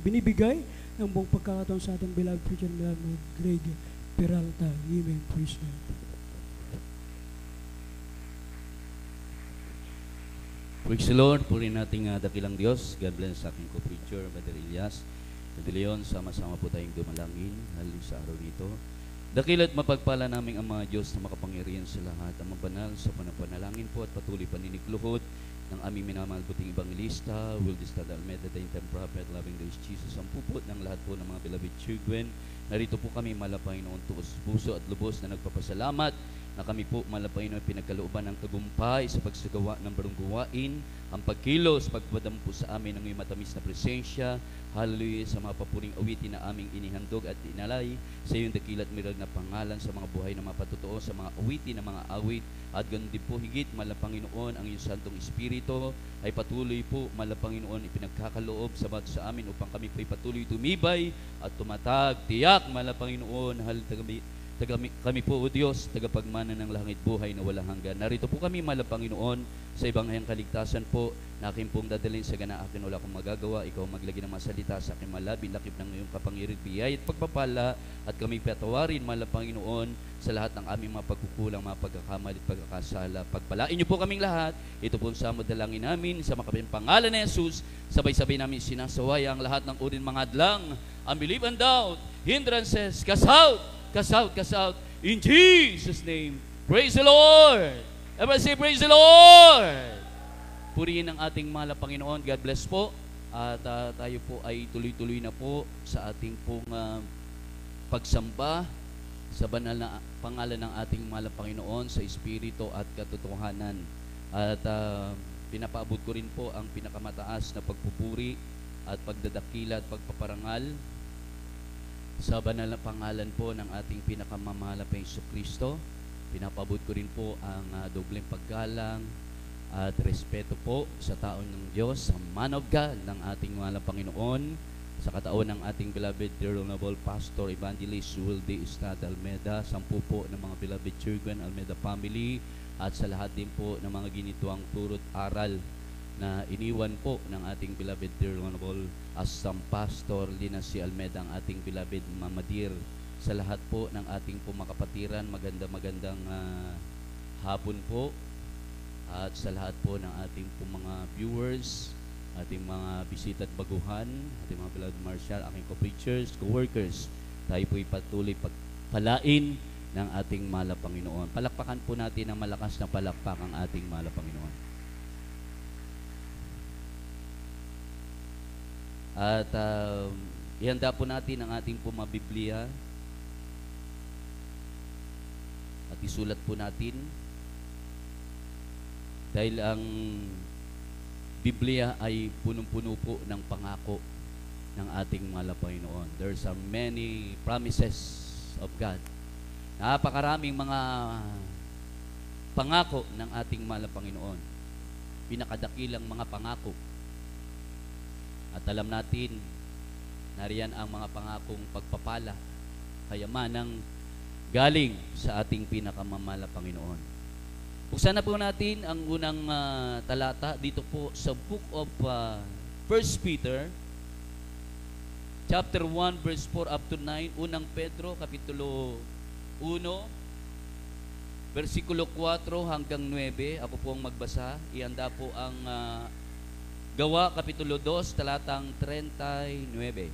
binibigay ng buong pagkakataon sa ating beloved preacher, beloved Greg Peralta. Amen. Praise God. Praise the Lord. Purihin nating dakilang Diyos. God bless sa aking co-preacher, Brother Elias. Brother Leon, sama-sama po tayong dumalangin halos sa araw nito. Dakil at mapagpala namin ang mga Diyos na makapangyarihan sa lahat, ang mabanal sa panapanalangin po at patuloy paninigluhod ng aming minamahal puting Evangelista, Will Distad Almeda, the Time Prophet, Loving Days Jesus, ang pupot ng lahat po ng mga beloved children. Narito po kami malapay noon tuos puso at lubos na nagpapasalamat na kami po malapay noon pinagkalooban ng tagumpay sa pagsagawa ng barong gawain, ang pagkilos, pagpadampo sa amin ng iyong matamis na presensya. Hallelujah, sa mga papuring awitin na aming inihandog at inalay sa iyong dakilat mirag na pangalan sa mga buhay na mapatutuo sa mga awitin na mga awit. At ganun din po higit, Malapanginoon, ang iyong Santong Espiritu ay patuloy po, Malapanginoon, ipinagkakaloob sa bato sa amin upang kami po patuloy tumibay at tumatag, tiyak, Malapanginoon, kami po, O Diyos, tagapagmana ng langit buhay na walang hanggan. Narito po kami, Malapanginoon, sa ibanghayang kaligtasan po, na aking pong dadalhin sa gana akin wala akong magagawa. Ikaw maglagay ng masalita sa aking malabing lakip ng iyong kapangyarihan, biyaya at pagpapala, at kami patawarin, Malapanginoon, sa lahat ng aming mga pagkukulang, mga pagkakamali at pagkakasala. Pagpalain niyo po kaming lahat. Ito po ang samodalangin namin sa makapayang pangalan ni Jesus. Sabay-sabay namin sinasawaya ang lahat ng urin mga adlang, unbelief and doubt, hindrances, cast out, cast out, cast out, in Jesus' name. Praise the Lord! Everybody say, praise the Lord! Purihin ang ating mahal na Panginoon. God bless po. At tayo po ay tuloy-tuloy na po sa ating pong pagsamba sa banal na pangalan ng ating mahal na Panginoon sa Espiritu at katotohanan. At pinapaabot ko rin po ang pinakamataas na pagpupuri at pagdadakila at pagpaparangal sa banal na pangalan po ng ating pinakamamahal na Jesucristo. Pinapabot ko rin po ang dobleng paggalang at respeto po sa taon ng Diyos, sa man of God ng ating mahal na Panginoon, sa kataon ng ating beloved Dear Honorable Pastor Evangelist Will Distad Almeda, sampu po ng mga beloved children Almeda family, at sa lahat din po ng mga ginituang turot aral na iniwan po ng ating beloved Dear Honorable Assam Pastor Linasy Almeda, ang ating beloved Mama Dear. Sa lahat po ng ating pumakapatiran, magandang hapon po. At sa lahat po ng ating mga viewers, ating mga bisita at baguhan, ating mga beloved Marshall, aking co-preachers, co-workers, tayo po'y patuloy pagpalain ng ating mahal na Panginoon. Palakpakan po natin ng malakas na palakpak ang ating mahal na Panginoon. At ihanda po natin ang ating mga Biblia. At isulat po natin dahil ang Biblia ay punong-puno po ng pangako ng ating mahal na Panginoon. There's are many promises of God. Napakaraming mga pangako ng ating mahal na Panginoon. Pinakadakilang mga pangako. At alam natin, nariyan ang mga pangakong pagpapala, kayamanang galing sa ating pinakamamahal na Panginoon. Buksan na po natin ang unang talata dito po sa Book of 1 Peter chapter 1 verse 4 up to 9, unang Pedro kapitulo 1 versikulo 4 hanggang 9. Ako po ang magbasa. Ihanda po ang Gawa kapitulo 2 talatang 39.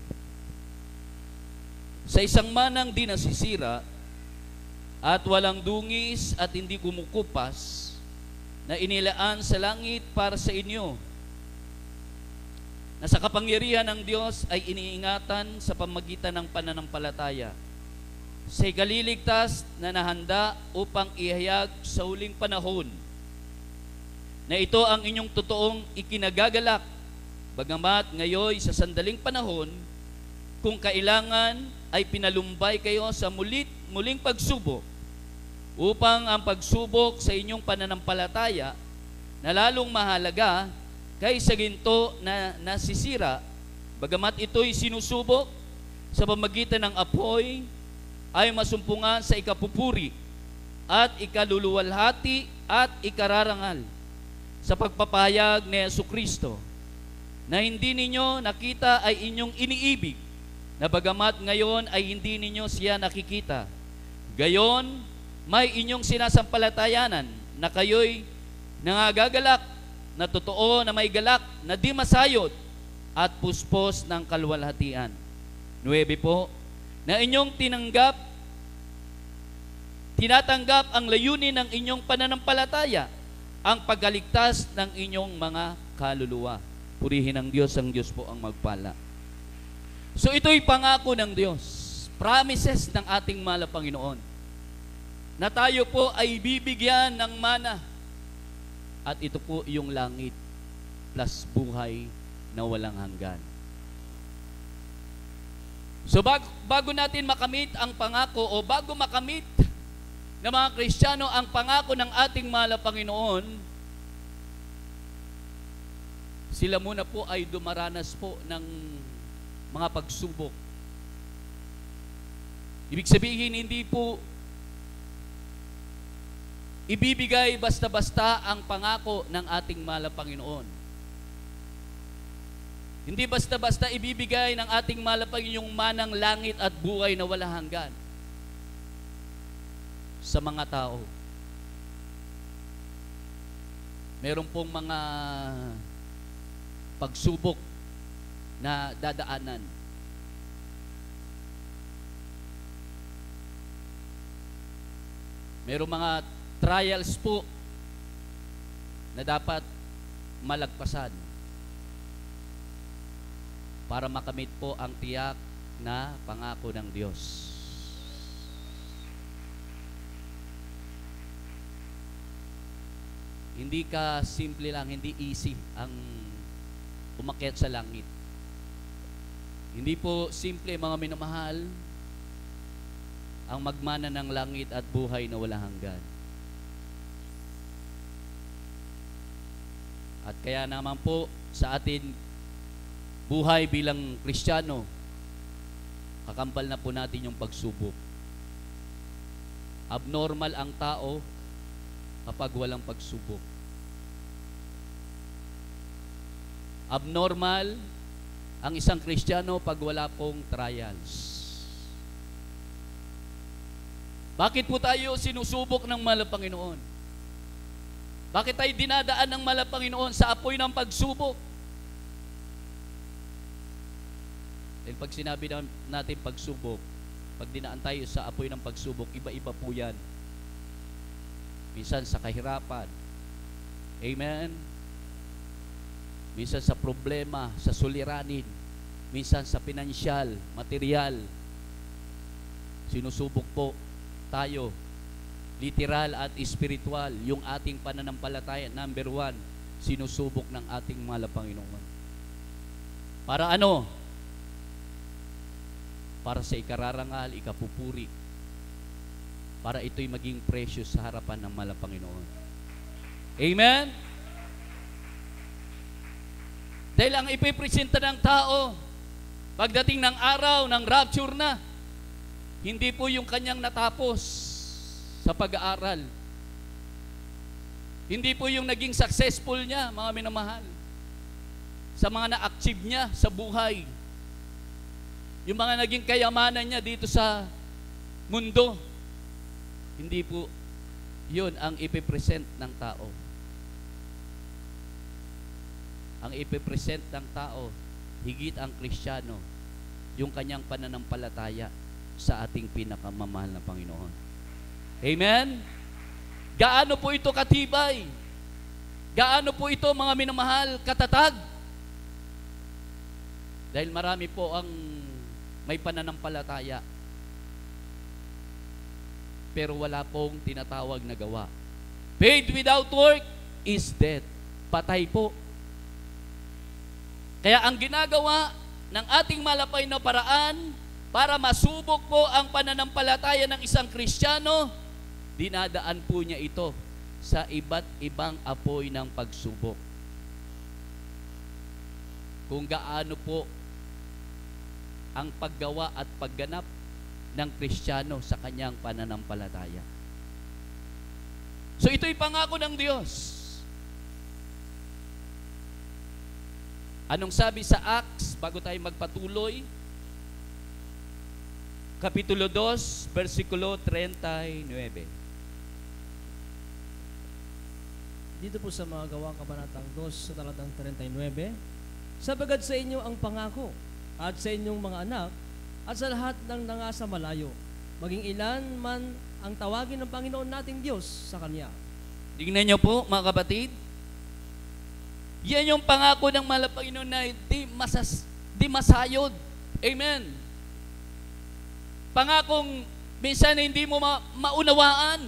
Sa isang manang di nasisira at walang dungis at hindi kumukupas, na inilaan sa langit para sa inyo, na sa kapangyarihan ng Diyos ay iniingatan sa pamagitan ng pananampalataya, sa ikaliligtas na nahanda upang ihayag sa huling panahon, na ito ang inyong totoong ikinagagalak, bagamat ngayon sa sandaling panahon, kung kailangan ay pinalumbay kayo sa muling pagsubok, upang ang pagsubok sa inyong pananampalataya na lalong mahalaga kaysa ginto na nasisira, bagamat ito'y sinusubok sa pamagitan ng apoy, ay masumpungan sa ikapupuri at ikaluluwalhati at ikararangal sa pagpapahayag ni Jesucristo. na hindi ninyo nakita ay inyong iniibig, na bagamat ngayon ay hindi ninyo siya nakikita. Gayon, may inyong sinasampalatayanan na kayo'y nangagagalak, na totoo na may galak, na di masayod at puspos ng kalwalhatian. 9 po, na inyong tinatanggap ang layunin ng inyong pananampalataya, ang pagkaligtas ng inyong mga kaluluwa. Purihin ang Diyos po ang magpala. So ito'y pangako ng Diyos, promises ng ating mahal na Panginoon, na tayo po ay bibigyan ng mana, at ito po yung langit plus buhay na walang hanggan. So bago natin makamit ang pangako, o bago makamit ng mga Kristiyano ang pangako ng ating mahal na Panginoon, sila muna po ay dumaranas po ng mga pagsubok. Ibig sabihin, hindi po ibibigay basta-basta ang pangako ng ating mahal na Panginoon. Hindi basta-basta ibibigay ng ating mahal na Panginoon yung manang langit at buhay na walang hanggan sa mga tao. Meron pong mga pagsubok na dadaanan. Merong mga trials po na dapat malagpasan para makamit po ang tiyak na pangako ng Diyos. Hindi ka simple lang, hindi easy ang umakyat sa langit. Hindi po simple, mga minamahal, ang magmana ng langit at buhay na walang hanggan. At kaya naman po sa atin buhay bilang Kristiyano, kakampal na po natin yung pagsubok. Abnormal ang tao kapag walang pagsubok. Abnormal ang isang Kristiyano pag wala pong trials. Bakit po tayo sinusubok ng mahal na Panginoon? Bakit tayo dinadaan ng mahal na Panginoon sa apoy ng pagsubok? Dahil pag sinabi natin pagsubok, pag dinaan tayo sa apoy ng pagsubok, iba-iba po yan. Minsan sa kahirapan. Amen? Minsan sa problema, sa suliranin. Minsan sa pinansyal, material. Sinusubok po tayo, literal at spiritual, yung ating pananampalataya. Number 1, sinusubok ng ating mahal na Panginoon. Para ano? Para sa ikararangal, ikapupuri. Para ito'y maging precious sa harapan ng mahal na Panginoon. Amen? Dahil ang ipipresenta ng tao, pagdating ng araw ng rapture na, hindi po yung kanyang natapos sa pag-aaral. Hindi po yung naging successful niya, mga minamahal, sa mga na-achieve niya sa buhay. Yung mga naging kayamanan niya dito sa mundo. Hindi po yun ang ipipresent ng tao. Ang ipipresent ng tao, higit ang Kristiyano, yung kanyang pananampalataya sa ating pinakamamahal na Panginoon. Amen? Gaano po ito katibay? Gaano po ito, mga minamahal, katatag? Dahil marami po ang may pananampalataya, pero wala pong tinatawag na gawa. Faith without work is dead. Patay po. Kaya ang ginagawa ng ating malapay na paraan para masubok po ang pananampalataya ng isang Kristiyano, dinadaan po niya ito sa iba't ibang apoy ng pagsubok. Kung gaano po ang paggawa at pagganap ng Kristiyano sa kanyang pananampalataya. So ito'y pangako ng Diyos. Anong sabi sa Acts, bago tayo magpatuloy? Kapitulo 2, versikulo 39. Dito po sa mga Gawang Kabanatang 2 sa talatang 39, sapagad sa inyo ang pangako at sa inyong mga anak at sa lahat ng nangasa malayo, maging ilan man ang tawagin ng Panginoon nating Diyos sa Kanya. Tingnan niyo po mga kapatid, yan yung pangako ng mahal na Panginoon na di masayod. Amen. Pangakong minsan hindi mo maunawaan.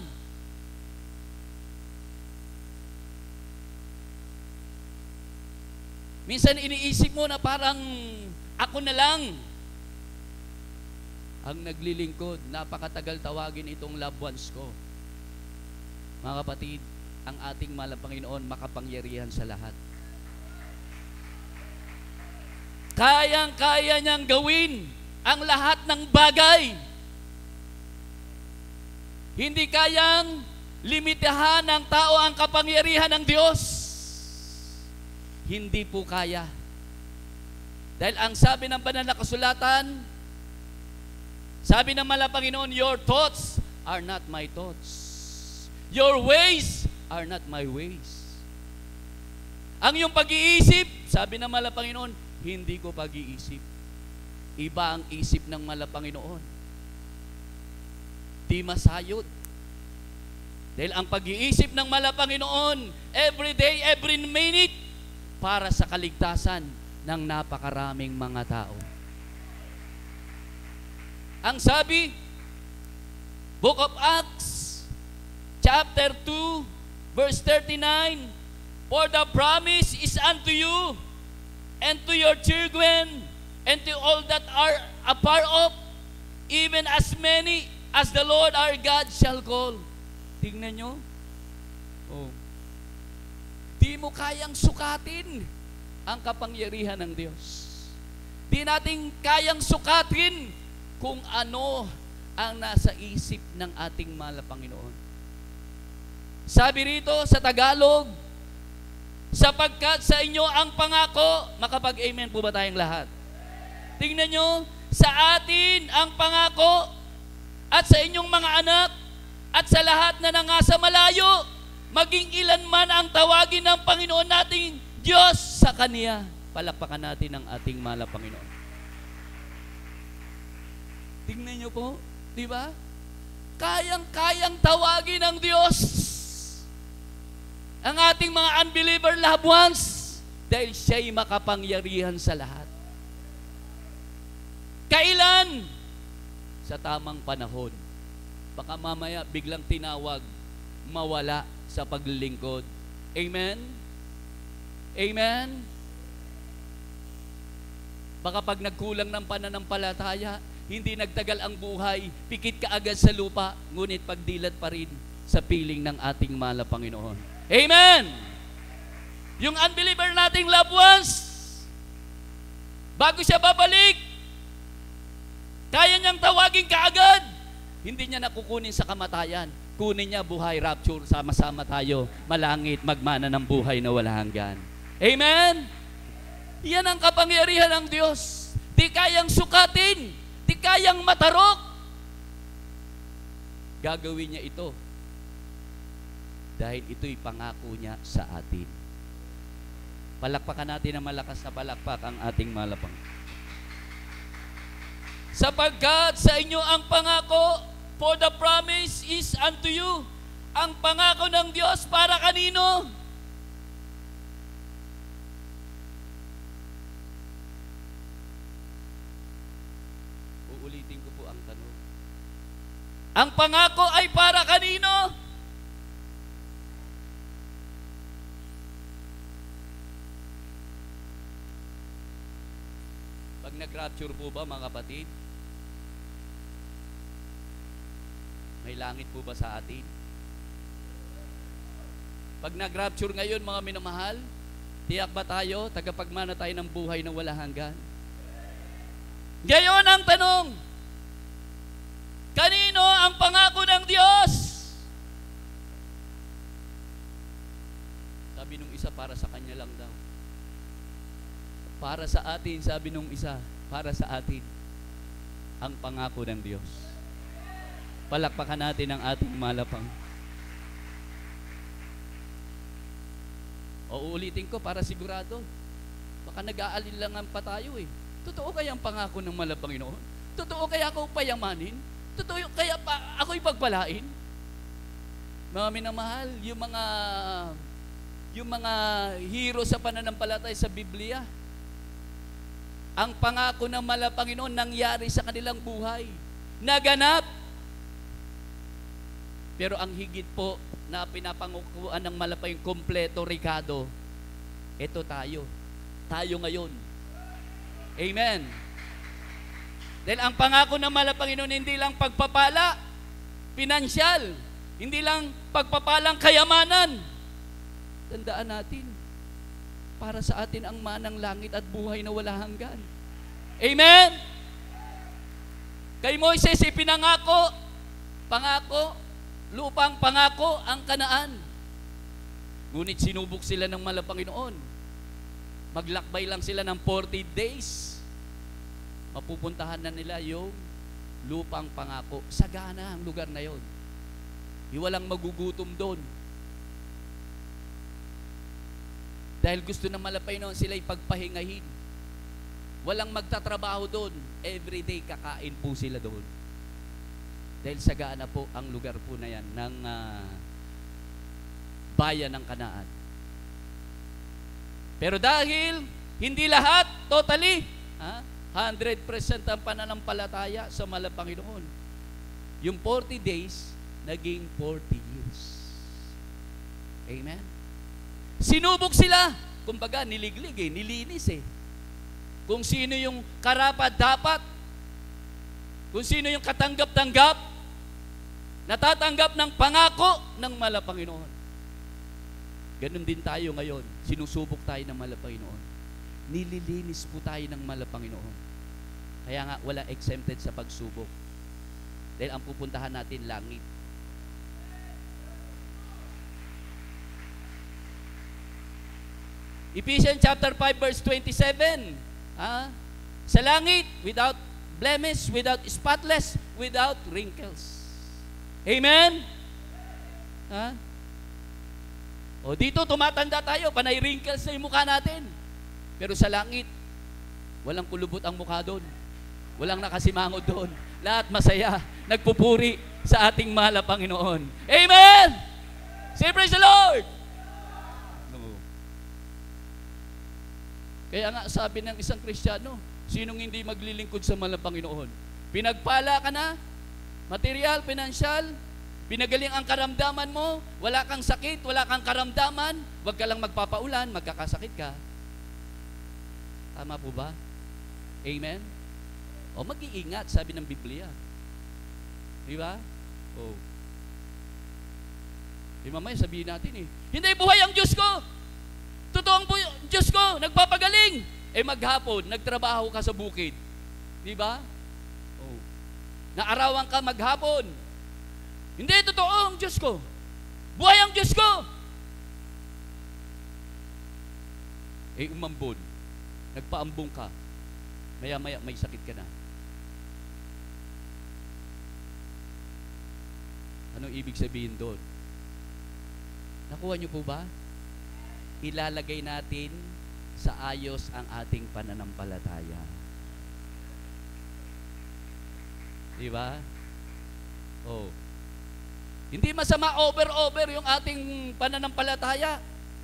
Minsan iniisip mo na parang ako na lang ang naglilingkod. Napakatagal tawagin itong loved ones ko. Mga kapatid, ang ating mahal na Panginoon makapangyarihan sa lahat. Kayang-kaya niyang gawin ang lahat ng bagay. Hindi kayang limitahan ng tao ang kapangyarihan ng Diyos. Hindi po kaya. Dahil ang sabi ng banal na kasulatan, sabi ng mahal na Panginoon, your thoughts are not my thoughts. Your ways are not my ways. Ang iyong pag-iisip, sabi ng mahal na Panginoon, hindi ko pag-iisip. Iba ang isip ng mahal na Panginoon. Di masayod. Dahil ang pag-iisip ng mahal na Panginoon, every day, every minute, para sa kaligtasan ng napakaraming mga tao. Ang sabi, Book of Acts, chapter 2, verse 39, for the promise is unto you, and to your children, and to all that are afar off, even as many as the Lord our God shall call. Tingnan nyo. Oh. Di mo kayang sukatin ang kapangyarihan ng Diyos. Di natin kayang sukatin kung ano ang nasa isip ng ating mahal na Panginoon. Sabi rito sa Tagalog, sapagkat sa inyo ang pangako, makapag-amen po ba tayong lahat? Tingnan nyo, sa atin ang pangako at sa inyong mga anak at sa lahat na nangasa malayo, maging ilan man ang tawagin ng Panginoon nating Diyos sa Kanya. Palakpakan natin ang ating mahal na Panginoon. Tingnan nyo po, di ba? Kayang-kayang tawagin ng Diyos ang ating mga unbeliever loved ones dahil siya'y makapangyarihan sa lahat. Kailan? Sa tamang panahon. Baka mamaya biglang tinawag, mawala sa paglilingkod. Amen? Amen? Baka pag nagkulang ng pananampalataya, hindi nagtagal ang buhay, pikit ka agad sa lupa, ngunit pagdilat pa rin sa piling ng ating mahal na Panginoon. Amen! Yung unbeliever nating loved ones, bago siya babalik, kaya niyang tawagin kaagad. Hindi niya nakukunin sa kamatayan. Kunin niya buhay, rapture, sama-sama tayo, malangit, magmana ng buhay na wala hanggan. Amen? Yan ang kapangyarihan ng Diyos. Di kayang sukatin, di kayang matarok. Gagawin niya ito dahil ito'y pangako niya sa atin. Palakpakan natin ng malakas na palakpak ang ating malapang. Sapagkat sa inyo ang pangako, for the promise is unto you. Ang pangako ng Diyos para kanino? Uulitin ko po ang tanong. Ang pangako ay para kanino? Pag nag-rapture po ba mga kapatid, may langit po ba sa atin? Pag nag-rapture ngayon mga minamahal, tiyak ba tayo, tagapagmana tayo ng buhay na wala hanggan? Ngayon ang tanong, kanino ang pangako ng Diyos? Sabi nung isa, para sa kanya lang daw. Para sa atin, sabi nung isa, para sa atin, ang pangako ng Diyos. Palakpakan natin ang ating malapang. O uulitin ko para sigurado. Baka nag-aalinlangan pa tayo eh. Totoo kaya ang pangako ng mahal na Panginoon? Totoo kaya ako payamanin? Totoo kaya ako'y pagpalain? Mga minamahal, yung mga hero sa pananampalataya sa Biblia, ang pangako ng mahal na Panginoon nangyari sa kanilang buhay. Naganap. Pero ang higit po na pinapangukuhan ng mahal na Panginoon, kompleto, Ricardo, ito tayo. Tayo ngayon. Amen. Dahil ang pangako ng mahal na Panginoon hindi lang pagpapala, pinansyal, hindi lang pagpapalang kayamanan. Tandaan natin, para sa atin ang manang langit at buhay na wala hanggan. Amen? Kay Moises ipinangako, lupang pangako ang Kanaan. Ngunit sinubok sila ng mahal na Panginoon. Maglakbay lang sila ng 40 days. Mapupuntahan na nila yung lupang pangako. Sagana ang lugar na yon. Walang magugutom doon. Dahil gusto ng mahal na Panginoon sila ipagpahingahin. Walang magtatrabaho doon. Everyday kakain po sila doon. Dahil sagana po ang lugar po na yan ng bayan ng Kanaan. Pero dahil hindi lahat, totally, 100% ang pananampalataya sa mahal na Panginoon. Yung 40 days, naging 40 years. Amen? Sinubok sila. Kumbaga, niliglig nilinis Kung sino yung karapat-dapat, kung sino yung katanggap-tanggap, natatanggap ng pangako ng mahal na Panginoon. Ganun din tayo ngayon. Sinusubok tayo ng mahal na Panginoon. Nililinis po tayo ng mahal na Panginoon. Kaya nga, wala exempted sa pagsubok. Dahil ang pupuntahan natin, langit. Ephesians chapter 5 verse 27. Sa langit, without blemish, without spotless, without wrinkles. Amen? O dito tumatanda tayo, panay wrinkles na yung mukha natin. Pero sa langit, walang kulubot ang mukha doon. Walang nakasimangot doon. Lahat masaya, nagpupuri sa ating mahal na Panginoon. Amen! Say praise the Lord! Kaya nga sabi ng isang Kristiyano, sinong hindi maglilingkod sa mahal na Panginoon? Pinagpala ka na, material, pinansyal, pinagaling ang karamdaman mo, wala kang sakit, wala kang karamdaman, wag ka lang magpapaulan, magkakasakit ka. Tama po ba? Amen? O mag-iingat, sabi ng Biblia. Di ba? O. Mamaya sabihin natin hindi buhay ang Diyos ko. Totoong Diyos ko, nagpapagaling. Maghapon, nagtrabaho ka sa bukid. Di ba? O. Naarawan ka maghapon. Hindi totoo ang Diyos ko. Buhay ang Diyos ko. Umambon. Nagpaambong ka. Maya-maya may sakit ka na. Anong ibig sabihin doon? Nakuha niyo po ba? Ilalagay natin sa ayos ang ating pananampalataya. Di ba? Oh. Hindi masama over yung ating pananampalataya.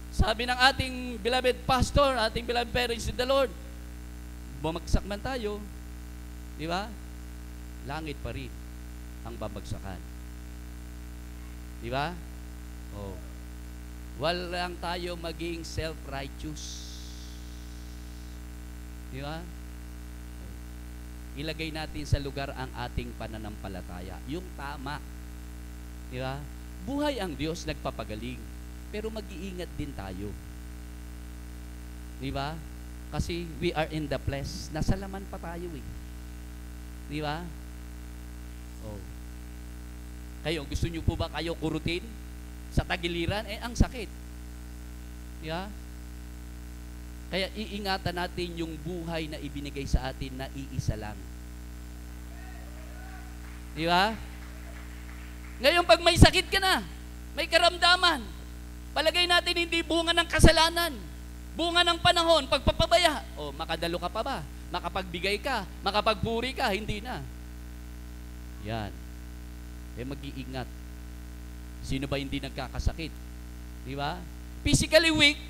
Sabi ng ating beloved pastor, ating beloved parents in the Lord, bumagsak man tayo, di ba? Langit pa rin ang babagsakan. Di ba? Oh. Walang tayo maging self-righteous. Di ba? Oh. Ilagay natin sa lugar ang ating pananampalataya. Yung tama. Di ba? Buhay ang Diyos, nagpapagaling. Pero mag-iingat din tayo. Di ba? Kasi we are in the flesh. Nasa laman pa tayo Di ba? Oh. Kayo, gusto nyo po ba kayo kurutin sa tagiliran? Ang sakit. Di ba? Kaya iingatan natin yung buhay na ibinigay sa atin na iisa lang. Di ba? Ngayon, pag may sakit ka na, may karamdaman, palagay natin hindi bunga ng kasalanan, bunga ng panahon, pagpapabaya. O, makadalo ka pa ba? Makapagbigay ka, makapagpuri ka, hindi na. Yan. Mag-iingat. Sino ba hindi nagkakasakit? Di ba? Physically weak,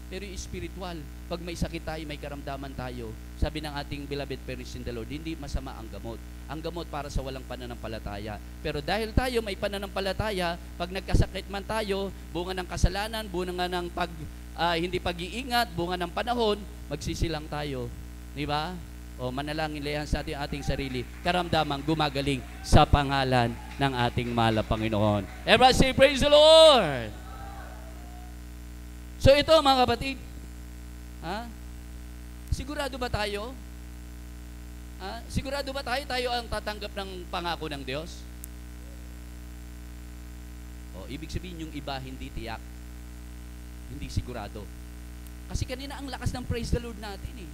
pero spiritual. Pag may sakit tayo, may karamdaman tayo, sabi ng ating beloved parents in the Lord, hindi masama ang gamot. Ang gamot para sa walang pananampalataya. Pero dahil tayo may pananampalataya, pag nagkasakit man tayo, bunga ng kasalanan, bunga ng hindi pag-iingat, bunga ng panahon, magsisilang tayo. Di ba? O manalangin layan sa ating sarili, karamdamang gumagaling sa pangalan ng ating mahal na Panginoon. Everybody say, praise the Lord! So ito mga kapatid, sigurado ba tayo? Sigurado ba tayo ang tatanggap ng pangako ng Diyos? O, ibig sabihin yung iba hindi tiyak, hindi sigurado. Kasi kanina ang lakas ng praise the Lord natin eh.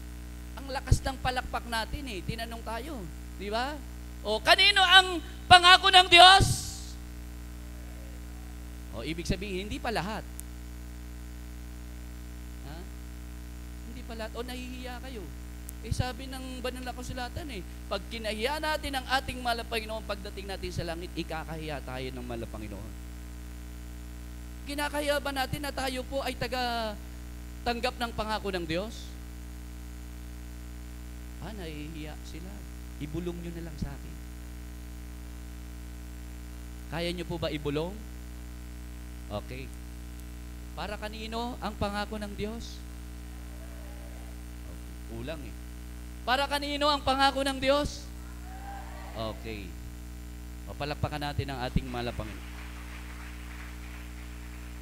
Ang lakas ng palakpak natin eh. Tinanong tayo, di ba? O, kanino ang pangako ng Diyos? O, ibig sabihin hindi pa lahat. Hindi pa lahat. O, nahihiya kayo. Sabi ng banal na kasulatan pag kinahiya natin ang ating mahal na Panginoon, pagdating natin sa langit, ikakahiya tayo ng mahal na Panginoon. Kinakahiya ba natin na tayo po ay tanggap ng pangako ng Diyos? Nahihiya sila. Ibulong nyo na lang sa akin. Kaya nyo po ba ibulong? Okay. Para kanino ang pangako ng Diyos? Okay. Kulang eh. Para kanino ang pangako ng Diyos? Okay. O, palakpakan natin ang ating mahal na Panginoon.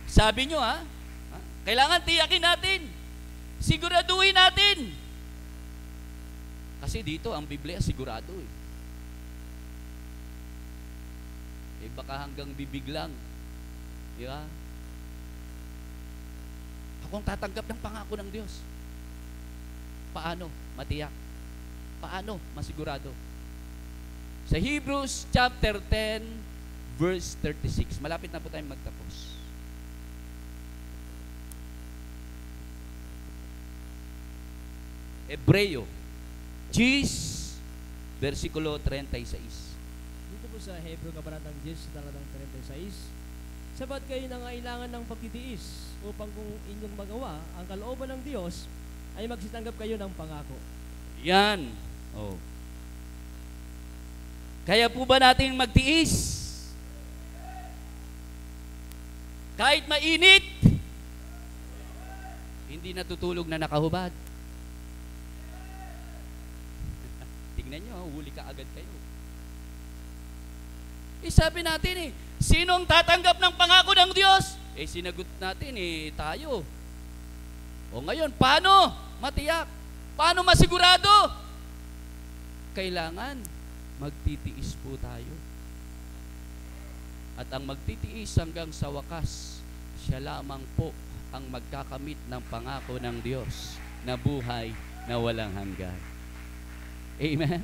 Sabi nyo kailangan tiyakin natin. Siguraduhin natin. Kasi dito, ang Biblia sigurado eh. Baka hanggang bibig lang. Di ba? Akong tatanggap ng pangako ng Diyos. Paano? Matiyak. Paano? Masigurado. Sa Hebrews chapter 10, verse 36. Malapit na po tayong magtapos. Hebreo 10, versikulo 36. Dito po sa Hebreo kabanatang 10, talatang 36, sabat kayo nangailangan ng pagtitiis upang kung inyong magawa ang kalooban ng Diyos, ay magsitanggap kayo ng pangako. Yan. Oh. Kaya po ba natin magtiis? Kahit mainit, hindi natutulog na nakahubad. Tingnan nyo, huli ka agad kayo. Sabi natin sinong tatanggap ng pangako ng Diyos? Sinagot natin tayo. O ngayon, paano matiyak? Paano masigurado? Kailangan magtitiis po tayo. At ang magtitiis hanggang sa wakas, siya lamang po ang magkakamit ng pangako ng Diyos na buhay na walang hanggan. Amen?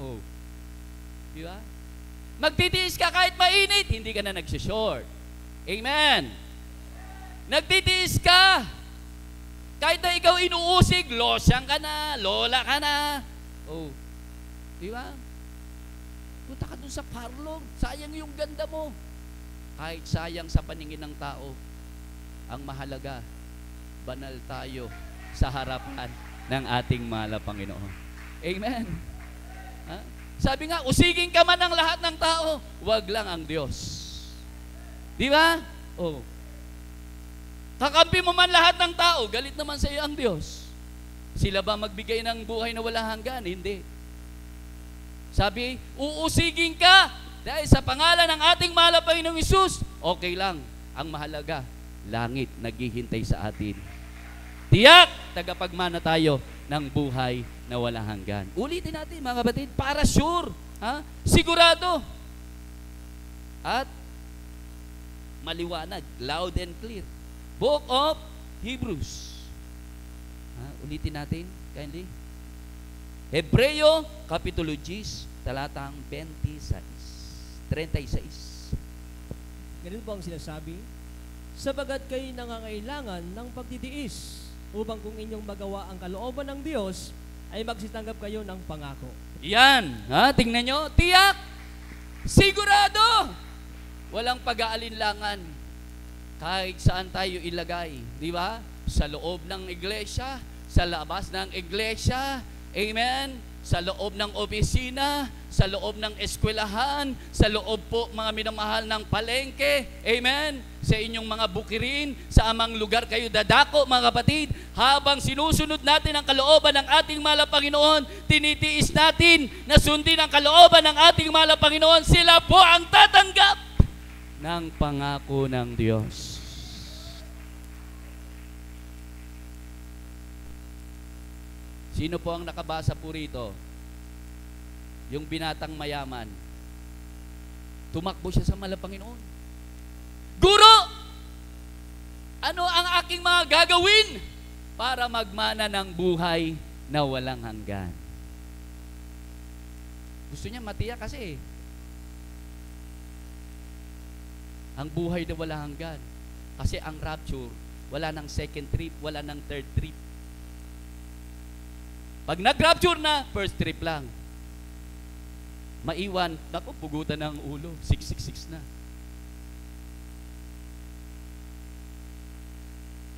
Oh. Di ba? Magtitiis ka kahit mainit, hindi ka na nagsishort. Amen? Nagtitiis ka kahit na ikaw inuusig, losyang ka na, lola ka na. Oh. Di ba? Punta ka dun sa parlor, sayang yung ganda mo. Kahit sayang sa paningin ng tao, ang mahalaga, banal tayo sa harapan ng ating mahal na Panginoon. Amen. Sabi nga, usigin ka man ng lahat ng tao, wag lang ang Diyos. Di ba? Oh. Kakampi mo man lahat ng tao, galit naman sa iyo ang Diyos. Sila ba magbigay ng buhay na walang hanggan? Hindi. Sabi, uusigin ka dahil sa pangalan ng ating mahal na Panginoong Hesus, okay lang. Ang mahalaga, langit naghihintay sa atin. Tiyak, tagapagmana tayo ng buhay na walang hanggan. Ulitin natin mga kapatid, para sure, sigurado. At maliwanag, loud and clear. Book of Hebrews Ulitin natin, kindly. Hebreo, Kapitulo 10, talatang 36. Ganito po ang sinasabi, sabagat kayo nangangailangan ng pagtitiis upang kung inyong magawa ang kalooban ng Diyos, ay magsitanggap kayo ng pangako. Yan, tingnan nyo, tiyak, sigurado, walang pag-aalinlangan kahit saan tayo ilagay, di ba? Sa loob ng iglesia, sa labas ng iglesia, amen, sa loob ng opisina, sa loob ng eskwelahan, sa loob po mga minamahal ng palengke, amen, sa inyong mga bukirin, sa amang lugar kayo dadako mga kapatid, habang sinusunod natin ang kalooban ng ating mahal na Panginoon, tinitiis natin na sundin ang kalooban ng ating mahal na Panginoon, sila po ang tatanggap ng pangako ng Diyos. Sino po ang nakabasa po rito? Yung binatang mayaman. Tumakbo siya sa mahal na Panginoon. Guro! Ano ang aking mga gagawin para magmana ng buhay na walang hanggan? Gusto niya matiyak kasi ang buhay na walang hanggan. Kasi ang rapture, wala ng second trip, wala ng third trip. Pag nag-rapture na, first trip lang. Maiwan, naku, pugutan ng ulo, 666 na.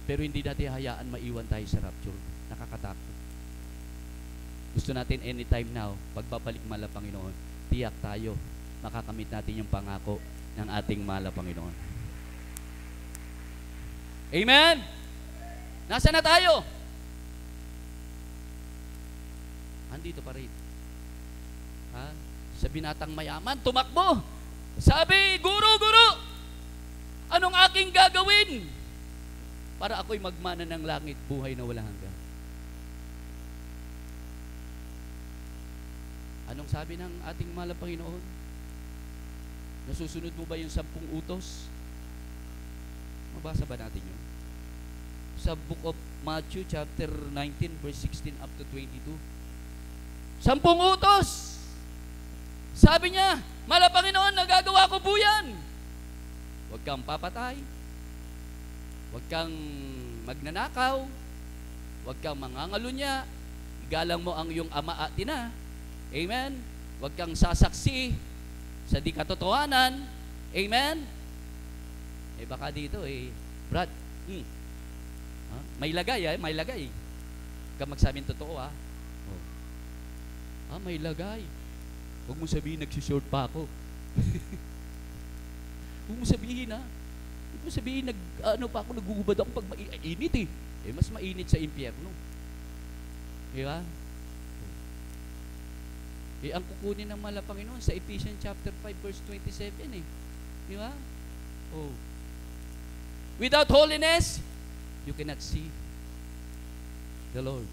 Pero hindi natin hayaan maiwan tayo sa rapture. Nakakatakot. Gusto natin anytime now, pagbabalik mahal na Panginoon, tiyak tayo, makakamit natin yung pangako ng ating mahal na Panginoon. Amen? Nasaan na tayo? Andito pa rin. Sa binatang mayaman, tumakbo. Sabi, Guro, anong aking gagawin para ako'y magmana ng langit, buhay na walang hanggan? Anong sabi ng ating mahal na Panginoon? Nasusunod mo ba yung 10 utos? Mabasa ba natin yun? Sa book of Matthew chapter 19 verse 16 up to 22. 10 utos. Sabi niya, mahal na Panginoon, nagagawa ko po yan. Huwag kang papatay. Huwag kang magnanakaw. Huwag kang mangangalunya. Igalang mo ang iyong ama at ina. Amen. Huwag kang sasaksi sa di katotohanan. Amen. Baka dito Brad, may lagay may lagay. Huwag kang magsabing totoo may lagay. Huwag mo sabihin nagsishort pa ako. Huwag mo sabihin Huwag mo sabihin pa ako, nagugubad ako pag mainit mas mainit sa impyerno. Diba? Ang kukunin ng mahal na Panginoon sa Ephesians chapter 5 verse 27 Diba? Without holiness, you cannot see the Lord.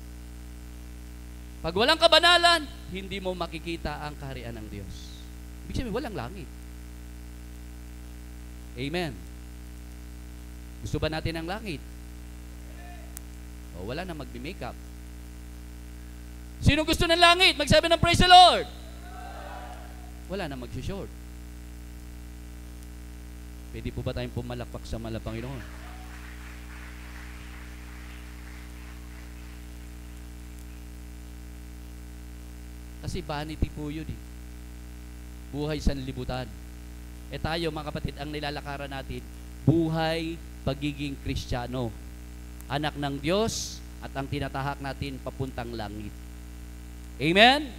Pag walang kabanalan, hindi mo makikita ang kaharian ng Diyos. Ibig sabihin, walang langit. Amen. Gusto ba natin ang langit? Wala na magbi-makeup. Sino gusto ng langit? Magsabi ng praise the Lord. Wala na mag-short. Pwede po ba tayong pumalakpak sa mahal na Panginoon? Kasi vanity po yun Buhay sanlibutan. Tayo mga kapatid, ang nilalakaran natin, buhay pagiging Kristiyano. Anak ng Diyos at ang tinatahak natin papuntang langit. Amen?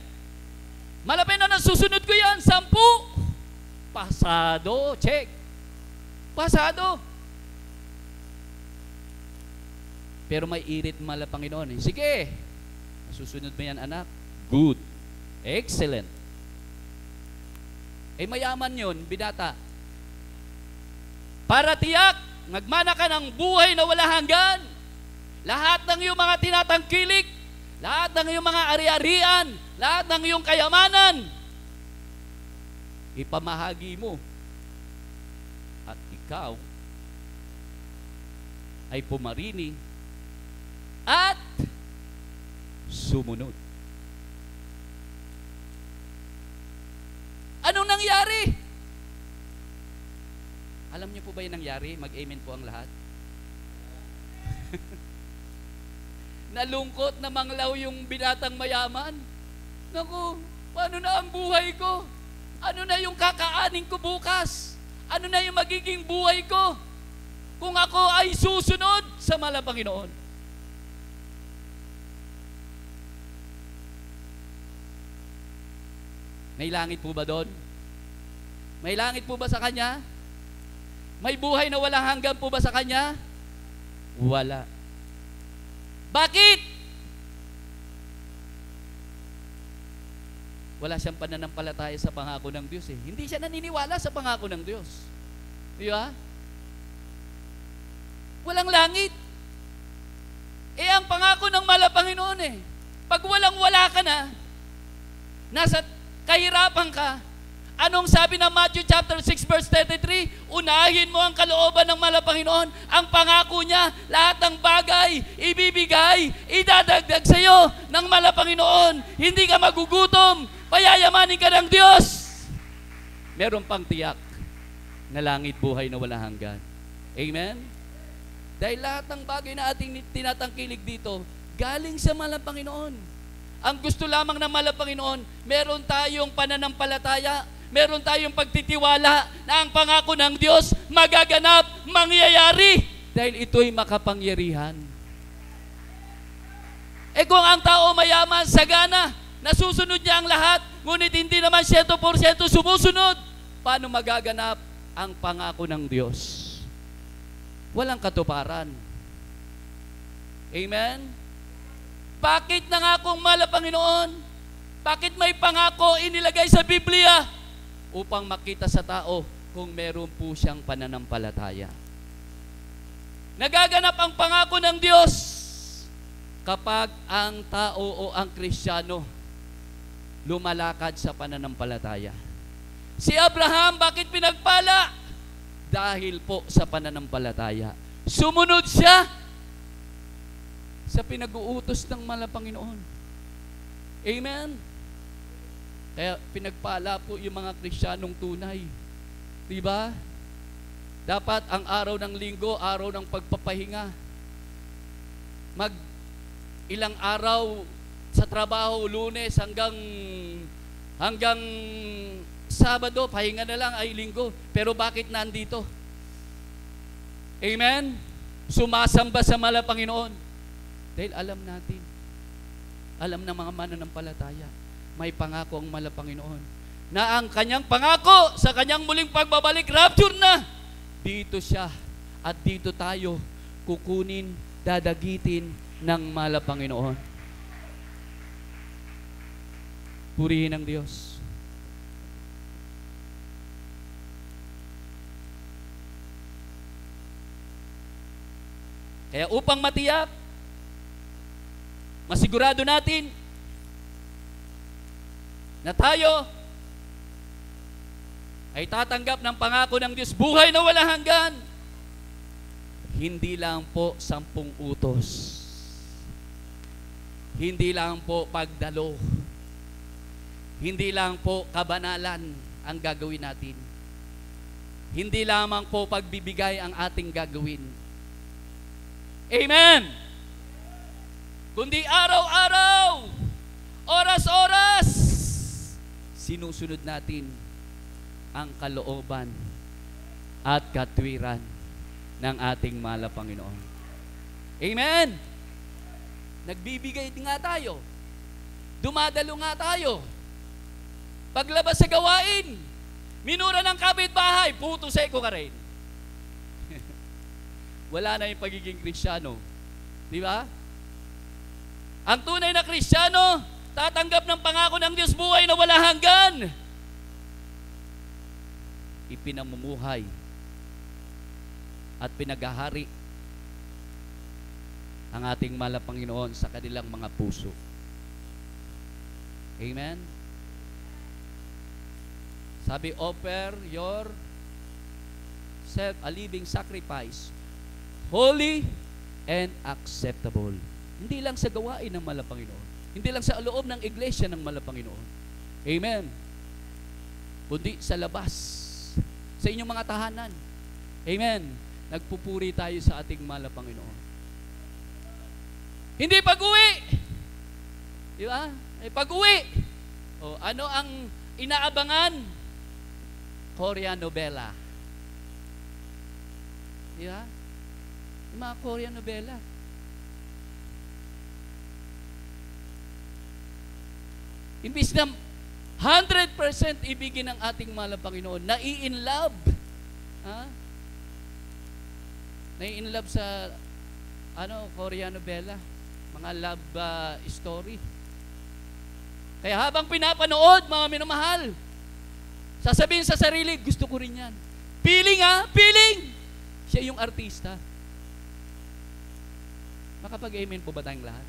Malapit na nasusunod ko yan, 10. Pasado, check. Pasado. Pero may irit mahal na Panginoon Sige, nasusunod mo yan anak. Good. Excellent. Mayaman yun, binata. Para tiyak, nagmana ka ng buhay na wala hanggan. Lahat ng iyong mga tinatangkilik, lahat ng iyong mga ari-arian, lahat ng iyong kayamanan, ipamahagi mo. At ikaw ay pumarini at sumunod. Anong nangyari? Alam niyo po ba yung nangyari? Mag-amen po ang lahat. Nalungkot na manglaw yung binatang mayaman. Naku, paano na ang buhay ko? Ano na yung kakaanin ko bukas? Ano na yung magiging buhay ko? Kung ako ay susunod sa mahal na Panginoon. May langit po ba doon? May langit po ba sa Kanya? May buhay na walang hanggan po ba sa Kanya? Wala. Bakit? Wala siyang pananampalataya sa pangako ng Diyos eh. Hindi siya naniniwala sa pangako ng Diyos. Di ba? Walang langit. Eh ang pangako ng mahal na Panginoon eh. Pag walang-wala ka na, nasa kahirapan ka, anong sabi ng Matthew chapter 6 verse 33? Unahin mo ang kalooban ng mahal na Panginoon. Ang pangako niya, lahat ng bagay, ibibigay, idadagdag sa iyo ng mahal na Panginoon. Hindi ka magugutom, payayamanin ka ng Diyos. Meron pang tiyak na langit buhay na walang hanggan. Amen? Dahil lahat ng bagay na ating tinatangkilig dito, galing sa mahal na Panginoon. Ang gusto lamang ng mahal na Panginoon, meron tayong pananampalataya, meron tayong pagtitiwala na ang pangako ng Diyos magaganap, mangyayari, dahil ito'y makapangyarihan. Eh kung ang tao mayaman, sagana, nasusunod niya ang lahat, ngunit hindi naman 100% sumusunod, paano magaganap ang pangako ng Diyos? Walang katuparan. Amen? Bakit nangakong mahal na Panginoon? Bakit may pangako inilagay sa Biblia? Upang makita sa tao kung meron po siyang pananampalataya. Nagaganap ang pangako ng Diyos kapag ang tao o ang Kristiyano lumalakad sa pananampalataya. Si Abraham, bakit pinagpala? Dahil po sa pananampalataya. Sumunod siya sa pinag-uutos ng mahal na Panginoon. Amen? Kaya pinagpala po yung mga Kristiyanong tunay. Diba? Dapat ang araw ng linggo, araw ng pagpapahinga. Ilang araw sa trabaho, Lunes hanggang Sabado, pahinga na lang ay linggo. Pero bakit nandito? Amen? Sumasamba sa mahal na Panginoon. Dahil alam natin, alam ng mga mananampalataya, may pangako ang mahal na Panginoon, na ang kanyang pangako sa kanyang muling pagbabalik, rapture na, dito siya at dito tayo kukunin, dadagitin ng mahal na Panginoon. Purihin ang Diyos. Kaya upang matiyak, masigurado natin na tayo ay tatanggap ng pangako ng Diyos, buhay na walang hanggan. Hindi lang po 10 utos. Hindi lang po pagdalo. Hindi lang po kabanalan ang gagawin natin. Hindi lamang po pagbibigay ang ating gagawin. Amen! Kundi araw-araw, oras-oras, sinusunod natin ang kalooban at katwiran ng ating mahal na Panginoon. Amen! Nagbibigay nga tayo. Dumadalo nga tayo. Paglabas sa gawain, minura ng kapitbahay, puto seko ka rin. Wala na yung pagiging Kristiyano. Di ba? Ang tunay na Kristiyano, tatanggap ng pangako ng Diyos, buhay na wala hanggan. Ipinamumuhay at pinagahari ang ating mahal na Panginoon sa kanilang mga puso. Amen? Sabi, offer yourself a living sacrifice, holy and acceptable. Hindi lang sa gawain ng mahal na Panginoon, Hindi lang sa loob ng iglesia ng mahal na Panginoon. Amen. Kundi sa labas, sa inyong mga tahanan. Amen. Nagpupuri tayo sa ating mahal na Panginoon. Hindi pag-uwi. Di ba? Pag-uwi. O, ano ang inaabangan? Korean novela. Di ba? Yung mga Korean novela. Imbis na 100% ibigin ng ating mahal na Panginoon, nai-in love. Ha? Nai-in love sa Korean novela. Mga love story. Kaya habang pinapanood, mga minamahal, sasabihin sa sarili, gusto ko rin yan. Feeling feeling! Siya yung artista. Makapag-amen po ba tayong lahat?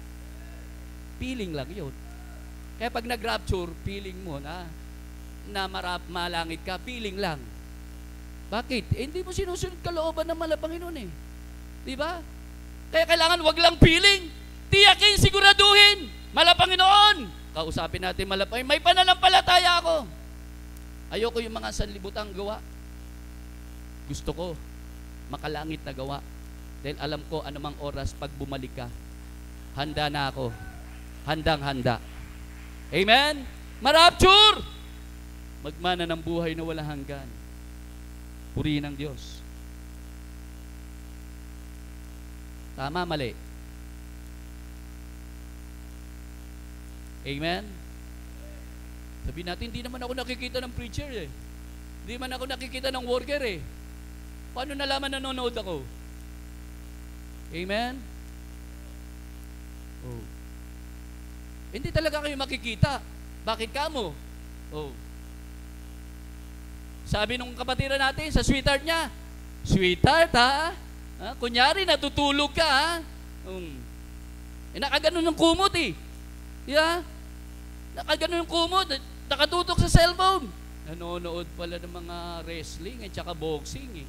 Feeling lang yun. Kaya pag nag-rapture, feeling mo na malangit ka, feeling lang. Bakit? Hindi mo sinusunod kalooban ng mahal na Panginoon eh. Di ba? Kaya kailangan wag lang feeling. Tiyakin, siguraduhin. Mahal na Panginoon. Kausapin natin mahal na Panginoon. May pananampalataya ako. Ayoko yung mga sanlibutang gawa. Gusto ko makalangit na gawa. Dahil alam ko anumang oras pag bumalik ka, handa na ako. Handang-handa. Amen? Marapture! Magmana ng buhay na walang hanggan. Purihin ng Diyos. Tama, mali. Amen? Sabihin natin, hindi naman ako nakikita ng preacher eh. Hindi man ako nakikita ng worker eh. Paano nalaman nanonood ako? Amen? Oh. Hindi talaga kayo makikita. Bakit kamo? Oh. Sabi nung kapatiran natin sa sweetheart niya, sweetheart ha? Kunyari natutulog ka ha? Nakaganon ng kumot eh. Yeah? Nakaganon ng kumot. Nakatutok sa cellphone. Nanonood pala ng mga wrestling at saka boxing eh.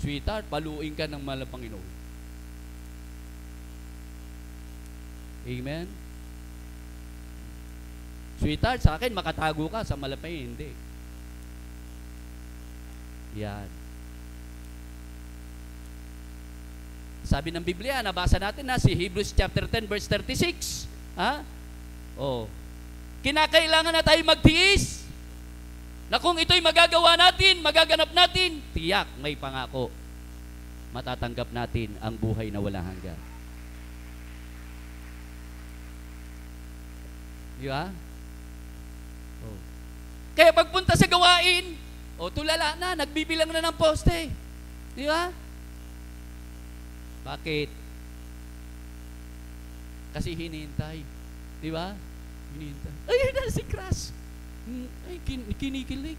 Sweetheart, paluin ka ng mahal na Panginoon. Amen? Sweetheart, sa akin, makatago ka. Sa mahal na Panginoon, hindi. Yan. Sabi ng Biblia, nabasa natin na si Hebrews chapter 10 verse 36. Ha? Oh. Kinakailangan na tayo magtiis. Na kung ito'y magagawa natin, magaganap natin, tiyak may pangako. Matatanggap natin ang buhay na walang hanggan. Di ba? Oh. Kaya pagpunta sa gawain, tulala na, nagbibilang na ng poste. Di ba? Bakit? Kasi hinihintay. Di ba? Hinihintay. Ayun na si Crush. Ay, kinikilig.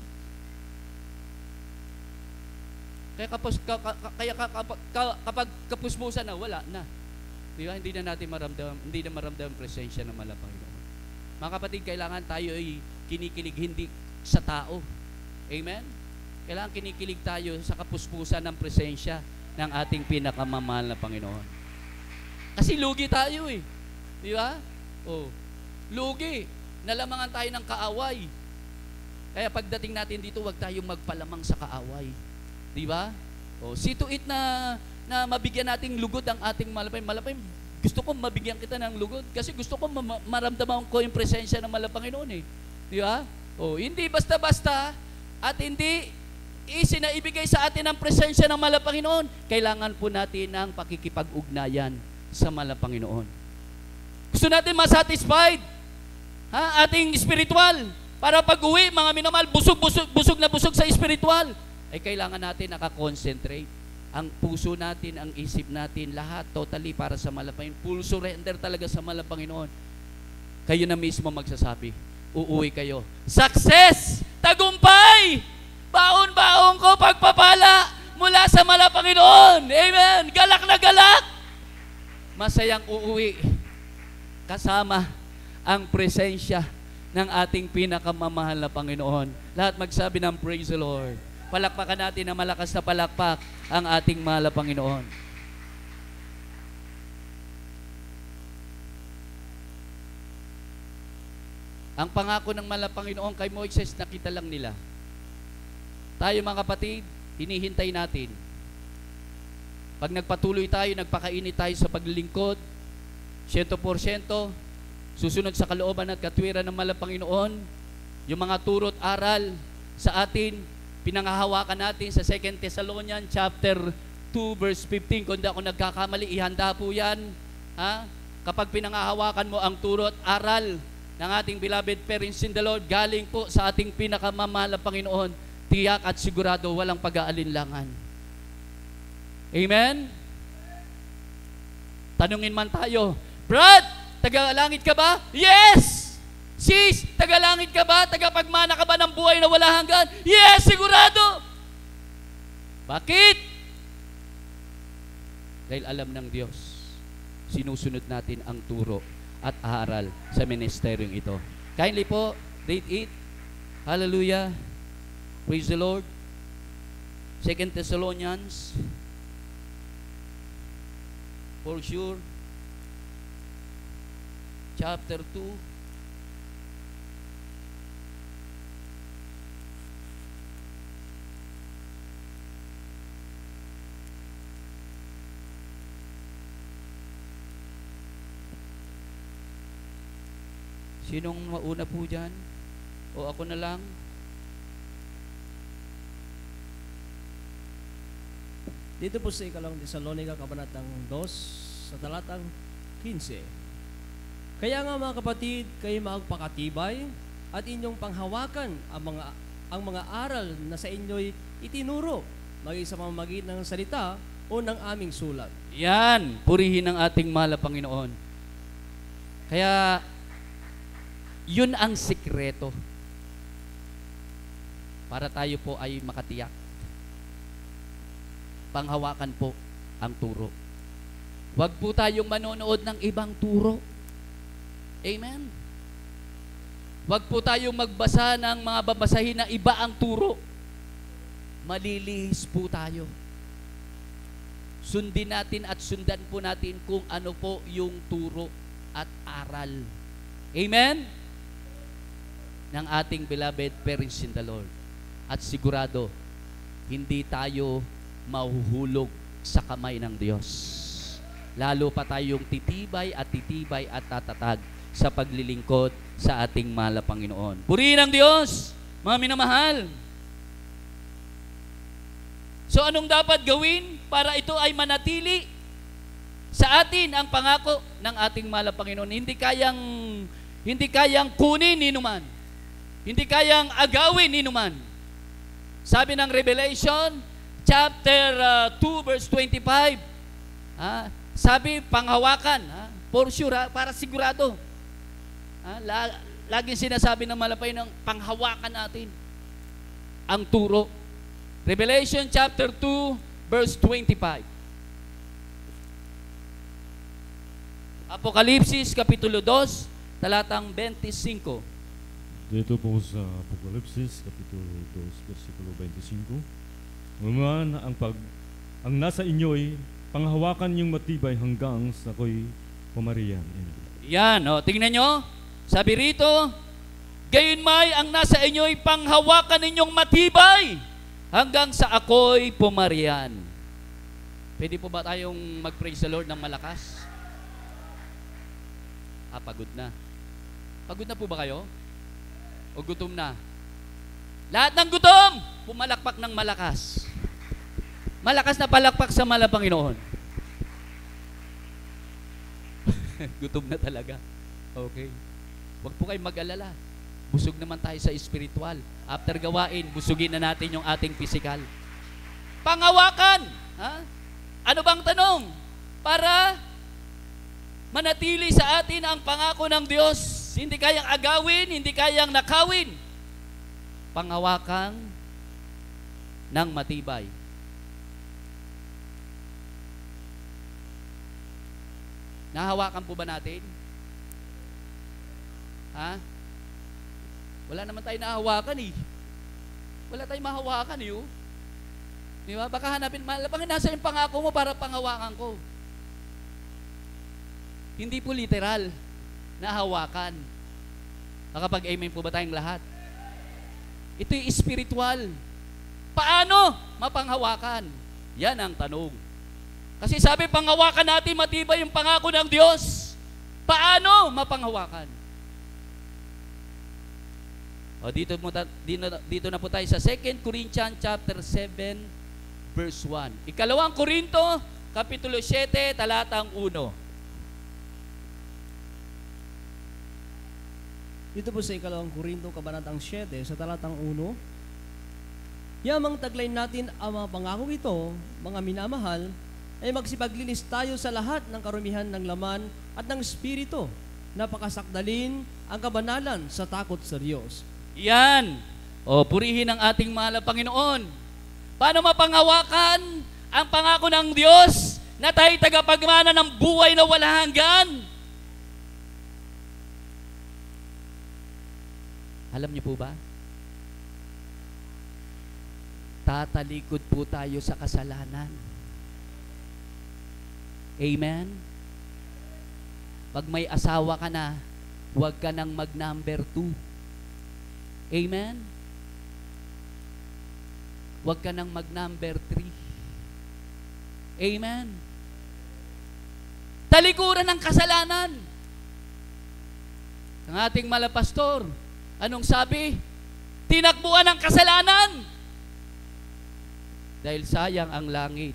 Kaya kapag kapuspusan na, wala na. Di ba? Hindi na maramdam ang presensya ng mahal na Panginoon. Mga kapatid, kailangan tayo ay kinikilig hindi sa tao. Amen? Kailangan kinikilig tayo sa kapuspusan ng presensya ng ating pinakamamahal na Panginoon. Kasi lugi tayo eh. Di ba? Oh. Lugi. Nalamangan tayo ng kaaway. Kaya pagdating natin dito, huwag tayong magpalamang sa kaaway. Di ba? O, see to it na mabigyan nating lugod ang ating malapay. Malapay, gusto ko mabigyan kita ng lugod kasi gusto ko maramdaman ko yung presensya ng mahal na Panginoon eh. Di ba? O, hindi basta-basta at hindi isinaibigay sa atin ang presensya ng mahal na Panginoon. Kailangan po natin ng pakikipag-ugnayan sa mahal na Panginoon. Gusto natin masatisfied ating spiritual para pag-uwi, mga minamahal, busog na busog sa spiritual, ay kailangan natin nakakonsentrate. Ang puso natin, ang isip natin, lahat totally para sa mahal na Panginoon. Full surrender talaga sa mahal na Panginoon. Kayo na mismo magsasabi, uuwi kayo. Success! Tagumpay! Baon-baon ko pagpapala mula sa mahal na Panginoon. Amen! Galak na galak! Masayang uuwi kasama ang presensya ng ating pinakamamahal na Panginoon. Lahat magsabi ng praise the Lord. Palakpakan natin na malakas na palakpak ang ating mahal na Panginoon. Ang pangako ng mahal na Panginoon kay Moises, nakita lang nila. Tayo mga kapatid, hinihintay natin. Pag nagpatuloy tayo, nagpakainit tayo sa paglilingkod, 100%, susunod sa kalooban at katwiran ng mahal na Panginoon, yung mga turo't aral sa atin, pinangahawakan natin sa 2 Thessalonians chapter 2 verse 15. Kung di ako nagkakamali, ihanda po yan. Kapag pinangahawakan mo ang turo't aral ng ating beloved parents in the Lord, galing po sa ating pinakamamahal na Panginoon, tiyak at sigurado walang pag-aalinlangan. Amen? Tanungin man tayo, Brad, taga-langit ka ba? Yes! Sis, taga-langit ka ba? Tagapagmana ka ba ng buhay na wala hanggan? Yes, sigurado! Bakit? Dahil alam ng Diyos, sinusunod natin ang turo at aral sa ministeryong ito. Kindly po, read it. Hallelujah. Praise the Lord. 2 Thessalonians. For sure. Chapter 2. Sinong mauna po dyan? O ako na lang? Dito po sa ikalawang Tesalonica, kabanatang 2, sa talatang 15. Kaya nga mga kapatid, kayo magpakatibay at inyong panghawakan ang mga aral na sa inyo'y itinuro, maging sa pamamagitan ng salita o ng aming sulat. Yan, purihin ang ating mahal na Panginoon. Kaya, yun ang sikreto para tayo po ay makatiyak. Panghawakan po ang turo. Huwag po tayong manonood ng ibang turo. Amen? Huwag po tayong magbasa ng mga babasahin na iba ang turo. Malilihis po tayo. Sundin natin at sundan po natin kung ano po yung turo at aral. Amen? Ng ating beloved parents in the Lord. At sigurado, hindi tayo mahuhulog sa kamay ng Diyos. Lalo pa tayong titibay at tatatag sa paglilingkod sa ating mahal na Panginoon. Purihin ang Diyos, mga minamahal. So anong dapat gawin para ito ay manatili sa atin ang pangako ng ating mahal na Panginoon? Hindi kayang kunin ni numan. Hindi kayang agawin ni numan. Sabi ng Revelation chapter 2 verse 25, sabi panghawakan, for sure, para sigurado. Laging sinasabi ng malapay ng panghawakan natin ang turo. Revelation chapter 2 verse 25. Apokalipsis kapitulo 2 talatang 25. Dito po sa Apokalipsis kapitulo 2 versikulo 25. Ngayon ang nasa inyo'y panghawakan yung matibay hanggang sa ako'y pumariyan. Yan, tingnan nyo. Sabi rito, gayunmay ang nasa inyo'y panghawakan ninyong matibay hanggang sa ako'y pumariyan. Pwede po ba tayong mag-praise the Lord ng malakas? Pagod na. Pagod na po ba kayo? O gutom na? Lahat ng gutom, pumalakpak ng malakas. Malakas na palakpak sa mahal na Panginoon. Gutom na talaga. Okay. Huwag po kayong mag-alala. Busog naman tayo sa spiritual. After gawain, busugin na natin yung ating physical. Panghawakan. Ano bang tanong? Para manatili sa atin ang pangako ng Diyos. Hindi kayang agawin, hindi kayang nakawin. Panghawakan ng matibay. Nahawakan po ba natin? Wala naman tayo nahawakan eh. Wala tayong mahawakan eh. Di ba? Baka hanapin, Panginoon, nasa yung pangako mo para panghawakan ko. Hindi po literal na hawakan. Nakapag-amen po ba tayong lahat? Ito'y spiritual. Paano mapanghawakan? Yan ang tanong. Kasi sabi, panghawakan natin matibay yung pangako ng Diyos. Paano mapanghawakan? O dito na po tayo sa 2 Corinthians chapter 7 verse 1. Ikalawang Korinto, kapitulo 7, talatang 1. Dito po sa ikalawang Korinto, kabanatang 7, sa talatang 1. Yamang taglay natin ang mga pangako ito, mga minamahal, ay magsipaglinis tayo sa lahat ng karumihan ng laman at ng espiritu, napakasakdalin ang kabanalan sa takot sa Diyos. Yan. O, purihin ang ating mahal na Panginoon. Paano mapanghawakan ang pangako ng Diyos na tayo tagapagmana ng buhay na wala hanggan? Alam niyo po ba? Tatalikod po tayo sa kasalanan. Amen? Pag may asawa ka na, huwag ka nang mag-number 2. Amen? Huwag ka nang mag-number 3. Amen? Talikuran ng kasalanan. Ang ating malapastor, anong sabi? Tinakbuhan ng kasalanan. Dahil sayang ang langit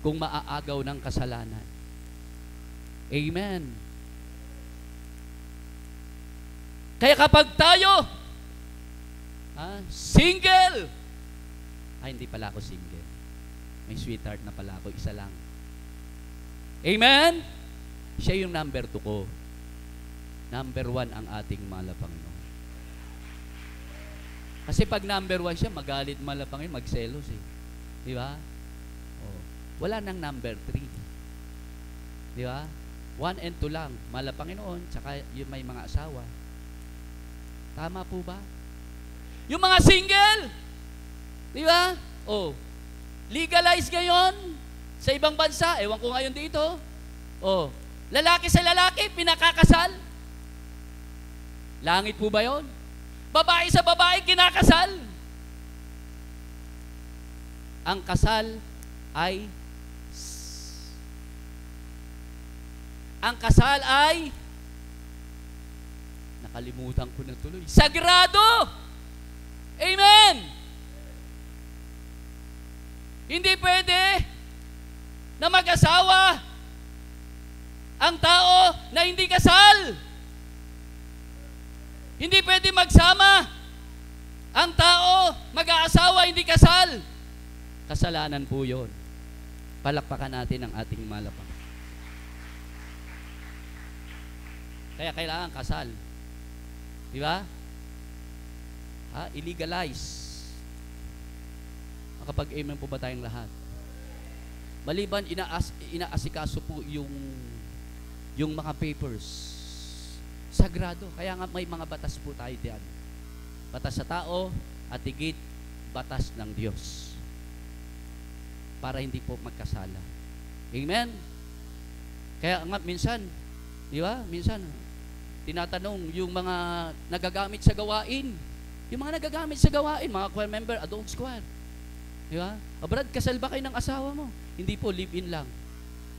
kung maaagaw ng kasalanan. Amen. Kaya kapag tayo single, hindi pala ako single. May sweetheart na pala ako, isa lang. Amen? Siya yung number 2 ko. Number 1 ang ating mahal na Panginoon. Kasi pag number 1 siya, magalit mahal na Panginoon, magselos eh. Di ba? Wala nang number 3. Di ba? 1 and 2 lang. Mahal na Panginoon, tsaka yung may mga asawa. Tama po ba? Yung mga single, di ba? Legalize ngayon sa ibang bansa. Ewan ko ngayon dito. Lalaki sa lalaki, pinakakasal. Langit po ba yun? Babae sa babae, kinakasal. Ang kasal ay nakalimutan ko na tuloy. Sagrado! Amen! Hindi pwede na mag-asawa ang tao na hindi kasal. Hindi pwede magsama ang tao, mag-aasawa, hindi kasal. Kasalanan po yun. Palakpakan natin ang ating malapang. Kaya kailangan kasal. Di ba? Illegalize. Makapag-amen po ba tayong lahat? Maliban, inaasikaso po yung mga papers. Sagrado. Kaya nga may mga batas po tayo diyan. Batas sa tao at higit batas ng Diyos. Para hindi po magkasala. Amen? Kaya nga minsan, di ba? Minsan, tinatanong yung mga nagagamit sa gawain. Yung mga nagagamit sa gawain, mga choir member, adult choir. Di ba? Brad, kasal ba kayo ng asawa mo? Hindi po, live-in lang.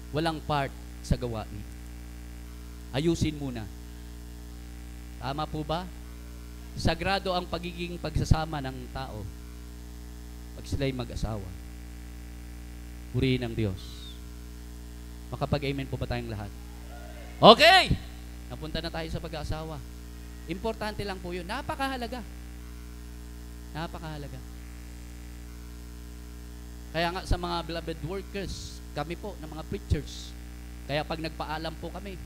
Walang part sa gawain. Ayusin muna. Tama po ba? Sagrado ang pagiging pagsasama ng tao pag sila'y mag-asawa. Purihin ang Diyos. Makapag-amen po ba tayong lahat? Okay! Napunta na tayo sa pag-aasawa. Importante lang po yun. Napakahalaga. Napakahalaga. Kaya nga sa mga beloved workers, kami po, ng mga preachers, kaya pag nagpaalam po kami,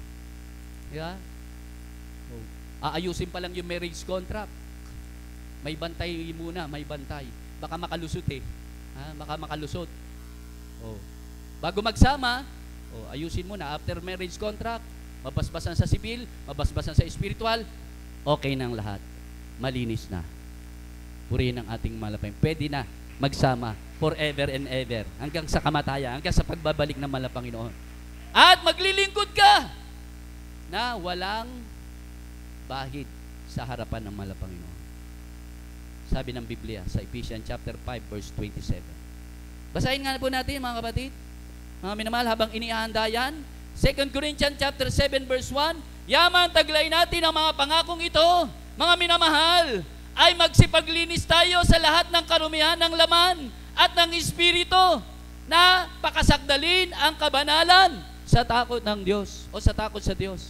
di ba? Aayusin pa lang yung marriage contract. May bantay muna, may bantay. Baka makalusot eh. Baka makalusot. Bago magsama, ayusin muna. After marriage contract, mabasbasan sa civil, mabasbasan sa spiritual, okay nang lahat. Malinis na. Purihin ang ating malapay. Pwede na magsama forever and ever. Hanggang sa kamatayan, hanggang sa pagbabalik ng Panginoon. At maglilingkod ka na walang bahid sa harapan ng Panginoon. Sabi ng Biblia sa Ephesians chapter 5 verse 27. Basahin nga po natin mga kapatid. Mga minamahal, habang iniihanda yan, 2 Corinthians chapter 7 verse 1, yaman taglay natin ang mga pangakong ito, mga minamahal, ay magsipaglinis tayo sa lahat ng karumihan ng laman at ng Espiritu na pakasakdalin ang kabanalan sa takot ng Diyos o sa takot sa Diyos.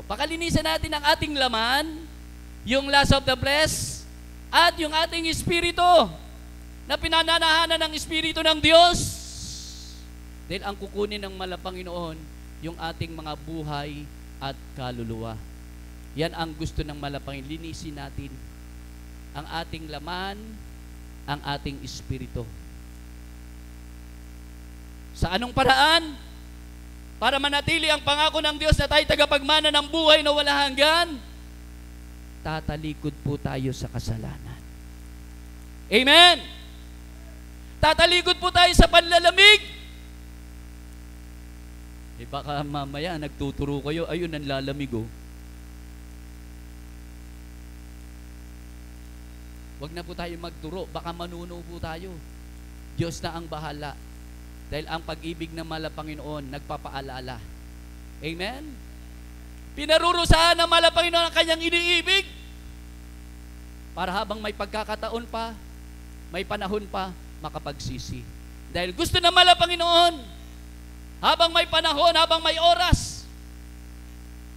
Pakalinisan natin ang ating laman, yung lust of the flesh, at yung ating Espiritu na pinananahanan ng Espiritu ng Diyos. Dahil ang kukunin ng Panginoon, yung ating mga buhay at kaluluwa. Yan ang gusto ng Panginoon. Linisin natin ang ating laman, ang ating Espiritu. Sa anong paraan? Para manatili ang pangako ng Diyos na tayo tagapagmana ng buhay na wala hanggan, tatalikod po tayo sa kasalanan. Amen! Tatalikod po tayo sa panlalamig. Baka mamaya nagtuturo kayo, ayun ang lalamig oh. Huwag na po tayo magturo, baka manuno po tayo. Diyos na ang bahala. Dahil ang pag-ibig ng Panginoon nagpapaalala. Amen? Pinarurusahan ng Panginoon ang kanyang iniibig para habang may pagkakataon pa, may panahon pa, makapagsisi. Dahil gusto ng Panginoon, habang may panahon, habang may oras,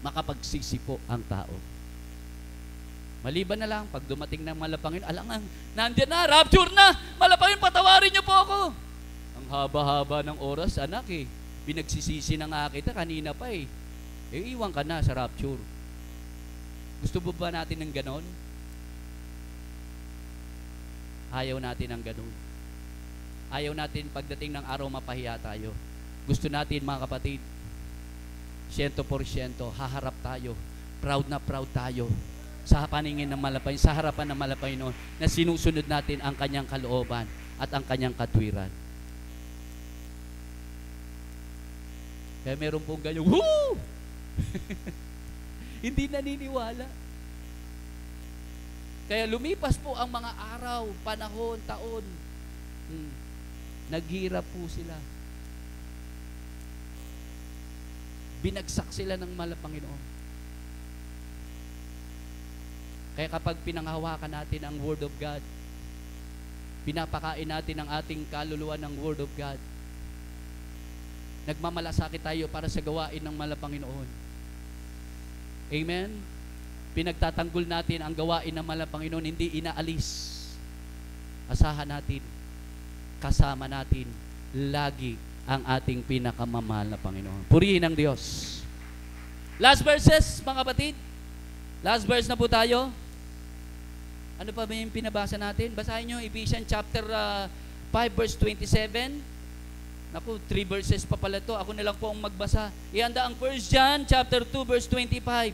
makapagsisi po ang tao. Maliban na lang, pag dumating ng Panginoon, alangan, nandiyan na, rapture na, Panginoon, patawarin niyo po ako. Ang haba-haba ng oras, anak eh, pinagsisisi na nga kita, kanina pa eh. Iwan ka na sa rapture. Gusto ba natin ng ganon? Ayaw natin ng ganon. Ayaw natin pagdating ng araw mapahiya tayo. Gusto natin mga kapatid, 100% haharap tayo. Proud na proud tayo sa paningin ng Panginoon, sa harapan ng Panginoon na sinusunod natin ang kanyang kalooban at ang kanyang katwiran. Kaya meron pong ganyang, woo! Hindi naniniwala. Kaya lumipas po ang mga araw, panahon, taon. Naghirap po sila. Binagsak sila ng Panginoon. Kaya kapag pinanghawakan natin ang Word of God, pinapakain natin ang ating kaluluwa ng Word of God, nagmamalasakit tayo para sa gawain ng Panginoon. Amen? Pinagtatanggol natin ang gawain ng Panginoon, hindi inaalis. Asahan natin, kasama natin, lagi ang ating pinakamamahal na Panginoon. Purihin ang Diyos. Last verses, mga kapatid. Last verse na po tayo. Ano pa ba yung pinabasa natin? Basahin nyo, Ephesians chapter 5 verse 27. Naku, 3 verses pa pala to. Ako na lang po ang magbasa. Ihanda ang 1 John chapter 2 verse 25.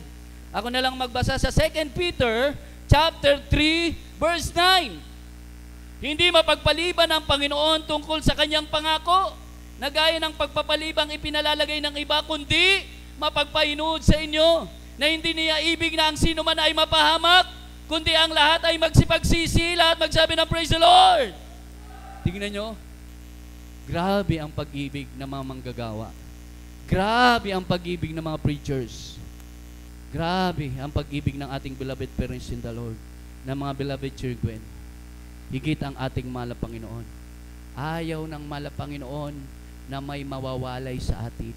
Ako na lang magbasa sa 2 Peter chapter 3 verse 9. Hindi mapagpaliban ang Panginoon tungkol sa kanyang pangako na gaya ng pagpapalibang ipinalalagay ng iba, kundi mapagpahinuod sa inyo na hindi niya ibig na ang sino man ay mapahamak, kundi ang lahat ay magsipagsisi, lahat magsabi ng praise the Lord. Tingnan nyo, grabe ang pag-ibig ng mga manggagawa. Grabe ang pag-ibig ng mga preachers. Grabe ang pag-ibig ng ating beloved parents in the Lord, ng mga beloved children. Higit ang ating mahal na Panginoon. Ayaw ng mahal na Panginoon na may mawawalay sa atin.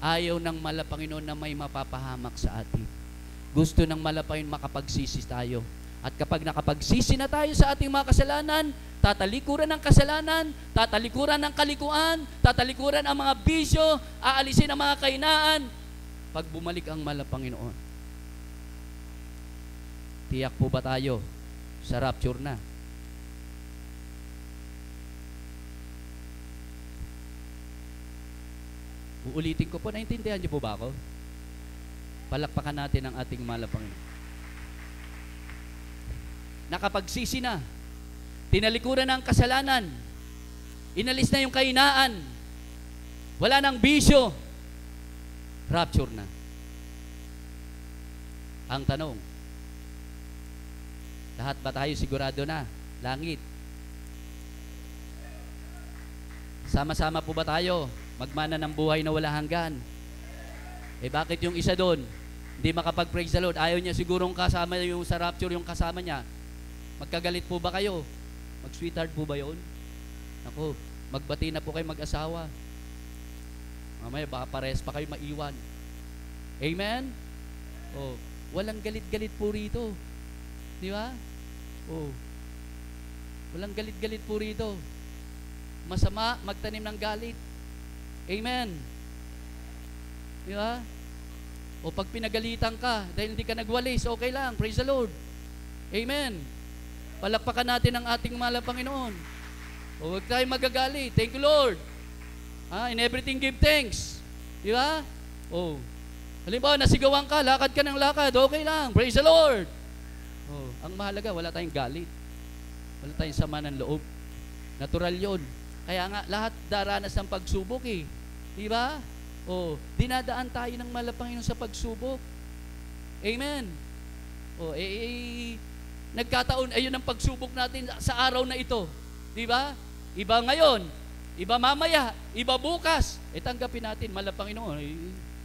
Ayaw ng mahal na Panginoon na may mapapahamak sa atin. Gusto ng mahal na Panginoon makapagsisi tayo. At kapag nakapagsisi na tayo sa ating mga kasalanan, tatalikuran ng kasalanan, tatalikuran ng kalikuan, tatalikuran ang mga bisyo, aalisin ang mga kahinaan. Pag bumalik ang mahal na Panginoon, tiyak po ba tayo sa rapture na? Uulitin ko po, naintindihan niyo po ba ako? Palakpakan natin ang ating mahal na Panginoon. Nakapagsisi na, tinalikuran ng kasalanan, inalis na yung kahinaan, wala nang bisyo, rapture na. Ang tanong, lahat ba tayo sigurado na? Langit. Sama-sama po ba tayo magmana ng buhay na wala hanggan? Bakit yung isa doon hindi makapag-praise the Lord? Ayaw niya sigurong kasama yung sa rapture, yung kasama niya. Magkagalit po ba kayo? Mag-sweetheart po ba yun? Ako, magbati na po kayo mag-asawa. Mamaya baka pares pa kayo maiwan. Amen? Walang galit-galit po rito. Di ba? Walang galit-galit po rito. Masama magtanim ng galit. Amen. Di ba? Pag pinagalitan ka dahil hindi ka nagwalis, okay lang. Praise the Lord. Amen. Palakpakan natin ang ating mahal na Panginoon. Huwag tayo magagalit. Thank you, Lord. In everything give thanks. Di ba? Halimbawa, nasigawan ka, lakad ka ng lakad, okay lang. Praise the Lord. Ang mahalaga, wala tayong galit. Wala tayong sama ng loob. Natural yon. Kaya nga, lahat daranas ng pagsubok eh. Di ba? Dinadaan tayo ng mahal na Panginoon sa pagsubok. Amen. Nagkataon, ayun ang pagsubok natin sa araw na ito. Di ba? Iba ngayon, iba mamaya, iba bukas. Tanggapin natin, mahal na Panginoon.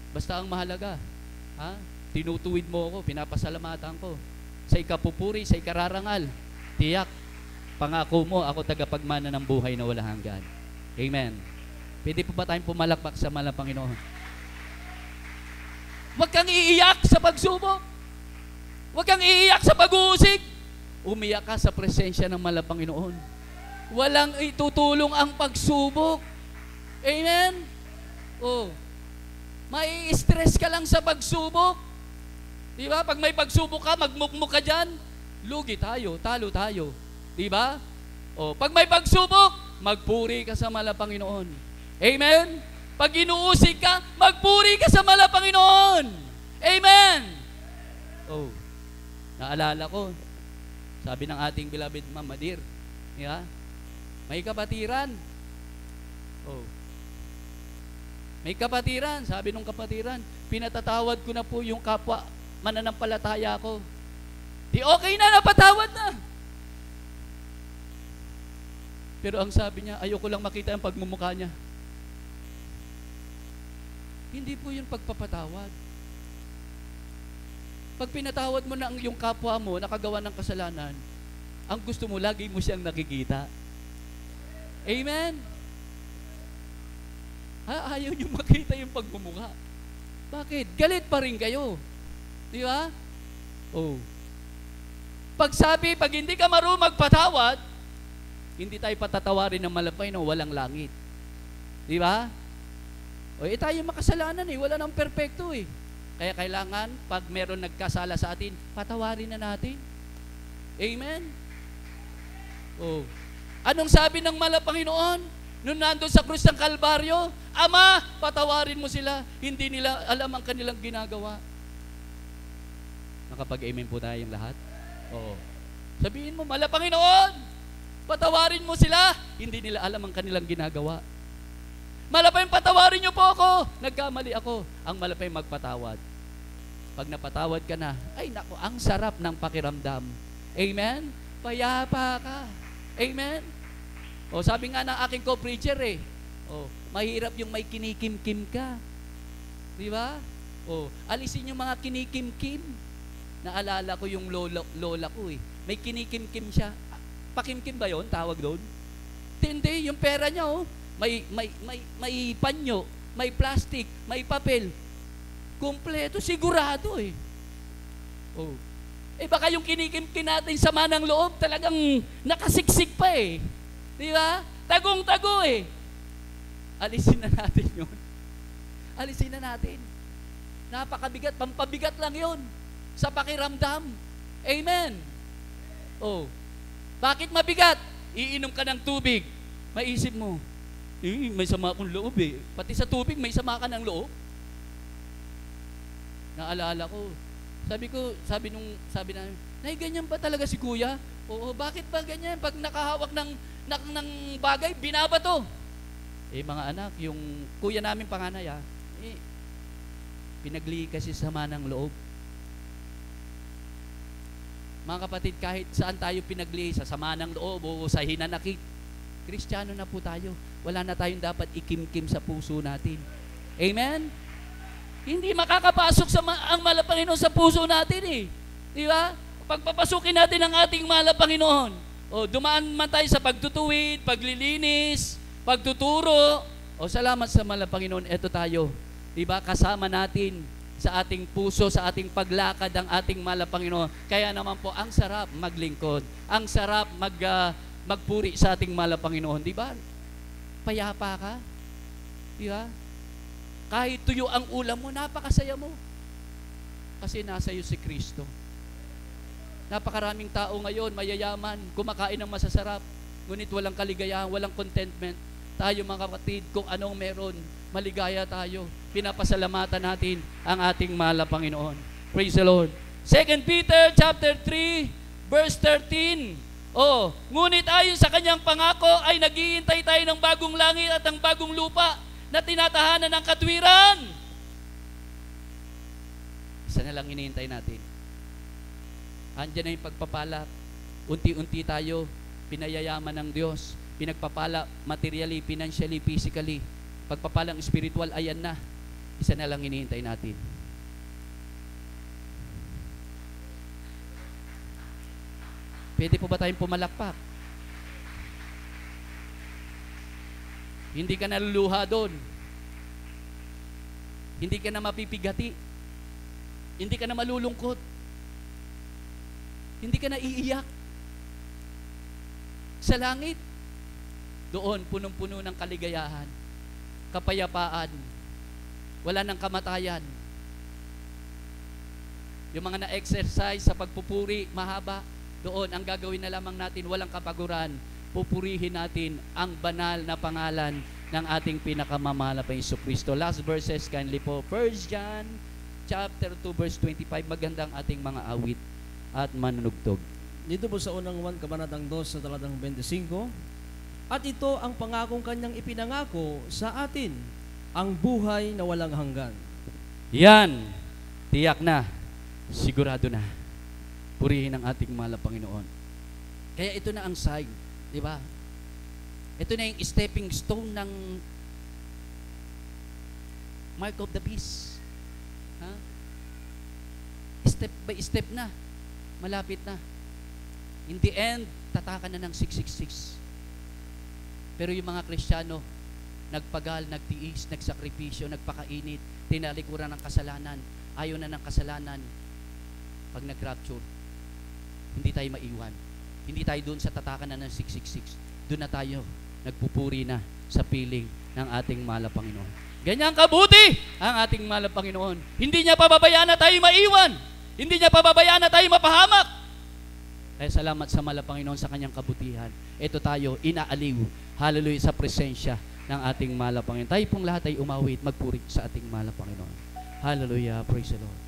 Basta ang mahalaga. Tinutuwid mo ako, pinapasalamatan ko. Sa ikapupuri, sa ikararangal. Tiyak, pangako mo, ako tagapagmana ng buhay na wala hanggan. Amen. Pwede po ba tayong pumalakpak sa mahal na Panginoon? Huwag kang iiyak sa pagsubok. Huwag kang iiyak sa pag-uusig. Umiyak ka sa presensya ng mahal na Panginoon. Walang itutulong ang pagsubok. Amen? Mai-stress ka lang sa pagsubok. Di ba? Pag may pagsubok ka, magmukmuk ka dyan, lugi tayo, talo tayo. Di ba? Pag may pagsubok, magpuri ka sa mahal na Panginoon. Amen? Pag inuusig ka, magpuri ka sa mahal na Panginoon. Amen? Naalala ko, sabi ng ating beloved Ma'am Madir, may kapatiran. May kapatiran, sabi nung kapatiran, pinatatawad ko na po yung kapwa mananampalataya ko. Di okay na, napatawad na. Pero ang sabi niya, ayoko lang makita ang pagmumukha niya. Hindi po yun pagpapatawad. Pag pinatawad mo na ang yung kapwa mo, nakagawa ng kasalanan, ang gusto mo, lagi mo siyang nakikita. Amen? Ayaw niyo makita yung pagmumukha. Bakit? Galit pa rin kayo. Di ba? Pag hindi ka marunong magpatawad, hindi tayo patatawarin ng malapay na walang langit. Di ba? Tayo makasalanan wala nang perpekto Kaya kailangan, pag meron nagkasala sa atin, patawarin na natin. Amen? Anong sabi ng mahal na Panginoon? Nung nandun sa krus ng Kalbaryo, Ama, patawarin mo sila. Hindi nila alam ang kanilang ginagawa. Nakapag-amen po tayong lahat? Sabihin mo, mahal na Panginoon, patawarin mo sila. Hindi nila alam ang kanilang ginagawa. Malapay, patawarin niyo po ako. Nagkamali ako. Ang malapay magpatawad. Pag napatawad ka na, ay nako, ang sarap ng pakiramdam. Amen? Payapa ka. Amen? Sabi nga ng aking co-preacher mahirap yung may kinikim-kim ka. Di ba? Alisin yung mga kinikim-kim. Naalala ko yung lola ko May kinikim-kim siya. Pakimkim ba yun? Tawag doon? Hindi, yung pera niya may panyo, may plastic, may papel. Kumpleto, sigurado baka yung kinikimkim natin sama ng loob talagang nakasiksik pa Di ba? Tagong-tago Alisin na natin yun. Alisin na natin. Napakabigat, pampabigat lang yun sa pakiramdam. Amen? Bakit mabigat? Iinom ka ng tubig. Maisip mo, may sama akong loob Pati sa tubig, may sama ka ng loob. Naalala ko, sabi na, Nay, ganyan ba talaga si Kuya? Bakit ba ganyan? Pag nakahawak ng bagay, binabato. Mga anak, yung kuya namin panganay, pinagli kasi sama ng loob. Mga kapatid, kahit saan tayo pinagli, sa sama ng loob o sa hinanakit, Kristiyano na po tayo. Wala na tayong dapat ikimkim sa puso natin. Amen? Hindi makakapasok ang mahal na Panginoon sa puso natin eh. Di ba? Pagpapasukin natin ang ating mahal na Panginoon, o dumaan man tayo sa pagtutuwid, paglilinis, pagtuturo, o salamat sa mahal na Panginoon, eto tayo. Di ba? Kasama natin sa ating puso, sa ating paglakad ang ating mahal na Panginoon. Kaya naman po, ang sarap maglingkod. Ang sarap magpuri sa ating mahal na Panginoon. Di ba? Payapa ka. Di ba? Kahit tuyo ang ulam mo, napakasaya mo. Kasi nasa iyo si Kristo. Napakaraming tao ngayon, mayayaman, kumakain ng masasarap, ngunit walang kaligayahan, walang contentment. Tayo mga kapatid, kung anong meron, maligaya tayo. Pinapasalamatan natin ang ating mahal na Panginoon. Praise the Lord. 2 Peter chapter 3, verse 13. Ngunit ayon sa kanyang pangako ay naghihintay tayo ng bagong langit at ng bagong lupa na tinatahanan ng katwiran. Isa na lang hinihintay natin. Andiyan na yung pagpapala. Unti-unti tayo pinayayaman ng Diyos. Pinagpapala materially, financially, physically. Pagpapalang spiritual, ayan na. Isa na lang hinihintay natin. Pwede po ba tayong pumalakpak? Hindi ka naluluha doon. Hindi ka na mapipigati. Hindi ka na malulungkot. Hindi ka na iiyak. Sa langit, doon punong-puno ng kaligayahan, kapayapaan, wala nang kamatayan. Yung mga na-exercise sa pagpupuri, mahaba, doon ang gagawin na lamang natin, walang kapaguran. Pupurihin natin ang banal na pangalan ng ating pinakamamahal na Panginoong Kristo. Last verses kindly po. 1 John chapter 2 verse 25. Magandang ating mga awit at manunugtog. Dito po sa unang 1 kabanatang 2 sa talatang 25. At ito ang pangakong kanyang ipinangako sa atin, ang buhay na walang hanggan. Yan, tiyak na, sigurado na. Purihin ang ating mahal na Panginoon. Kaya ito na ang sign, di ba? Ito na yung stepping stone ng mark of the beast. Ha? Step by step na. Malapit na. In the end, tatakan na ng 666. Pero yung mga Kristiyano, nagpagal, nagtiis, nagsakripisyo, nagpakainit, tinalikuran ng kasalanan, ayaw na ng kasalanan. Pag nag-rapture, hindi tayo maiwan. Hindi tayo doon sa tatakan na ng 666. Doon na tayo, nagpupuri na sa piling ng ating mahal na Panginoon. Ganyan kabuti ang ating mahal na Panginoon. Hindi niya pababayaan na tayo maiwan. Hindi niya pababayaan na tayo mapahamak. Kaya salamat sa mahal na Panginoon sa kanyang kabutihan. Ito tayo, inaaliw, hallelujah, sa presensya ng ating mahal na Panginoon. Tayo pong lahat ay umawit, magpuri sa ating mahal na Panginoon. Hallelujah, praise the Lord.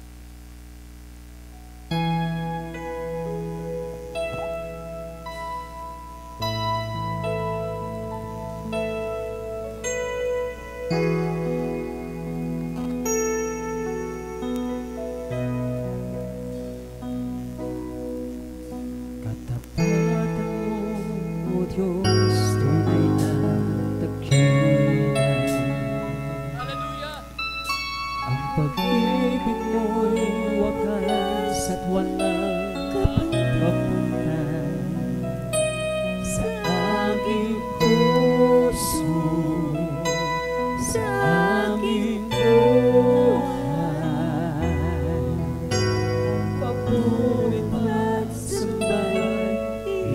Pag-ulit at sundan,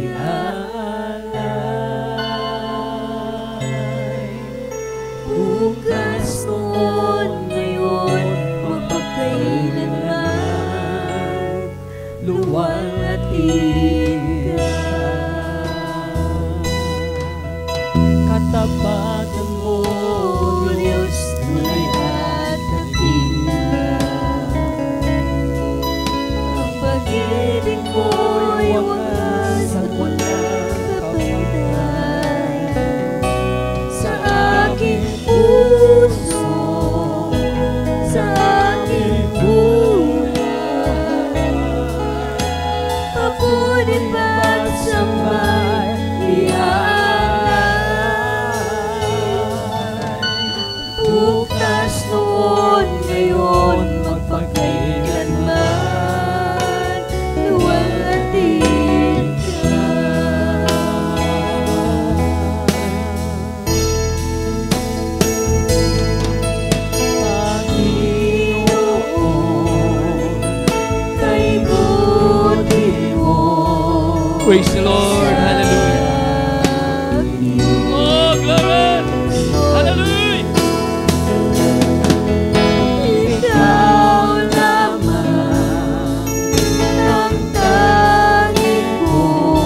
iaalala. Praise the Lord. Hallelujah. Oh, glory. Hallelujah. Ikaw lamang ang tanging kong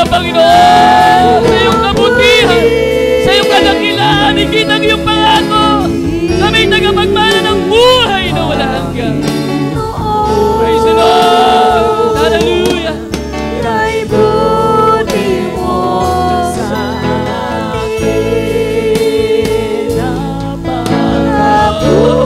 Panginoon, sa iyong kabutihan, sa iyong kadakilaan, ikita ang iyong pangako. Kami tagapagmana ng buhay na wala hanggan. Praise the Lord. Hallelujah. Kay buti mo sa akin na pangako.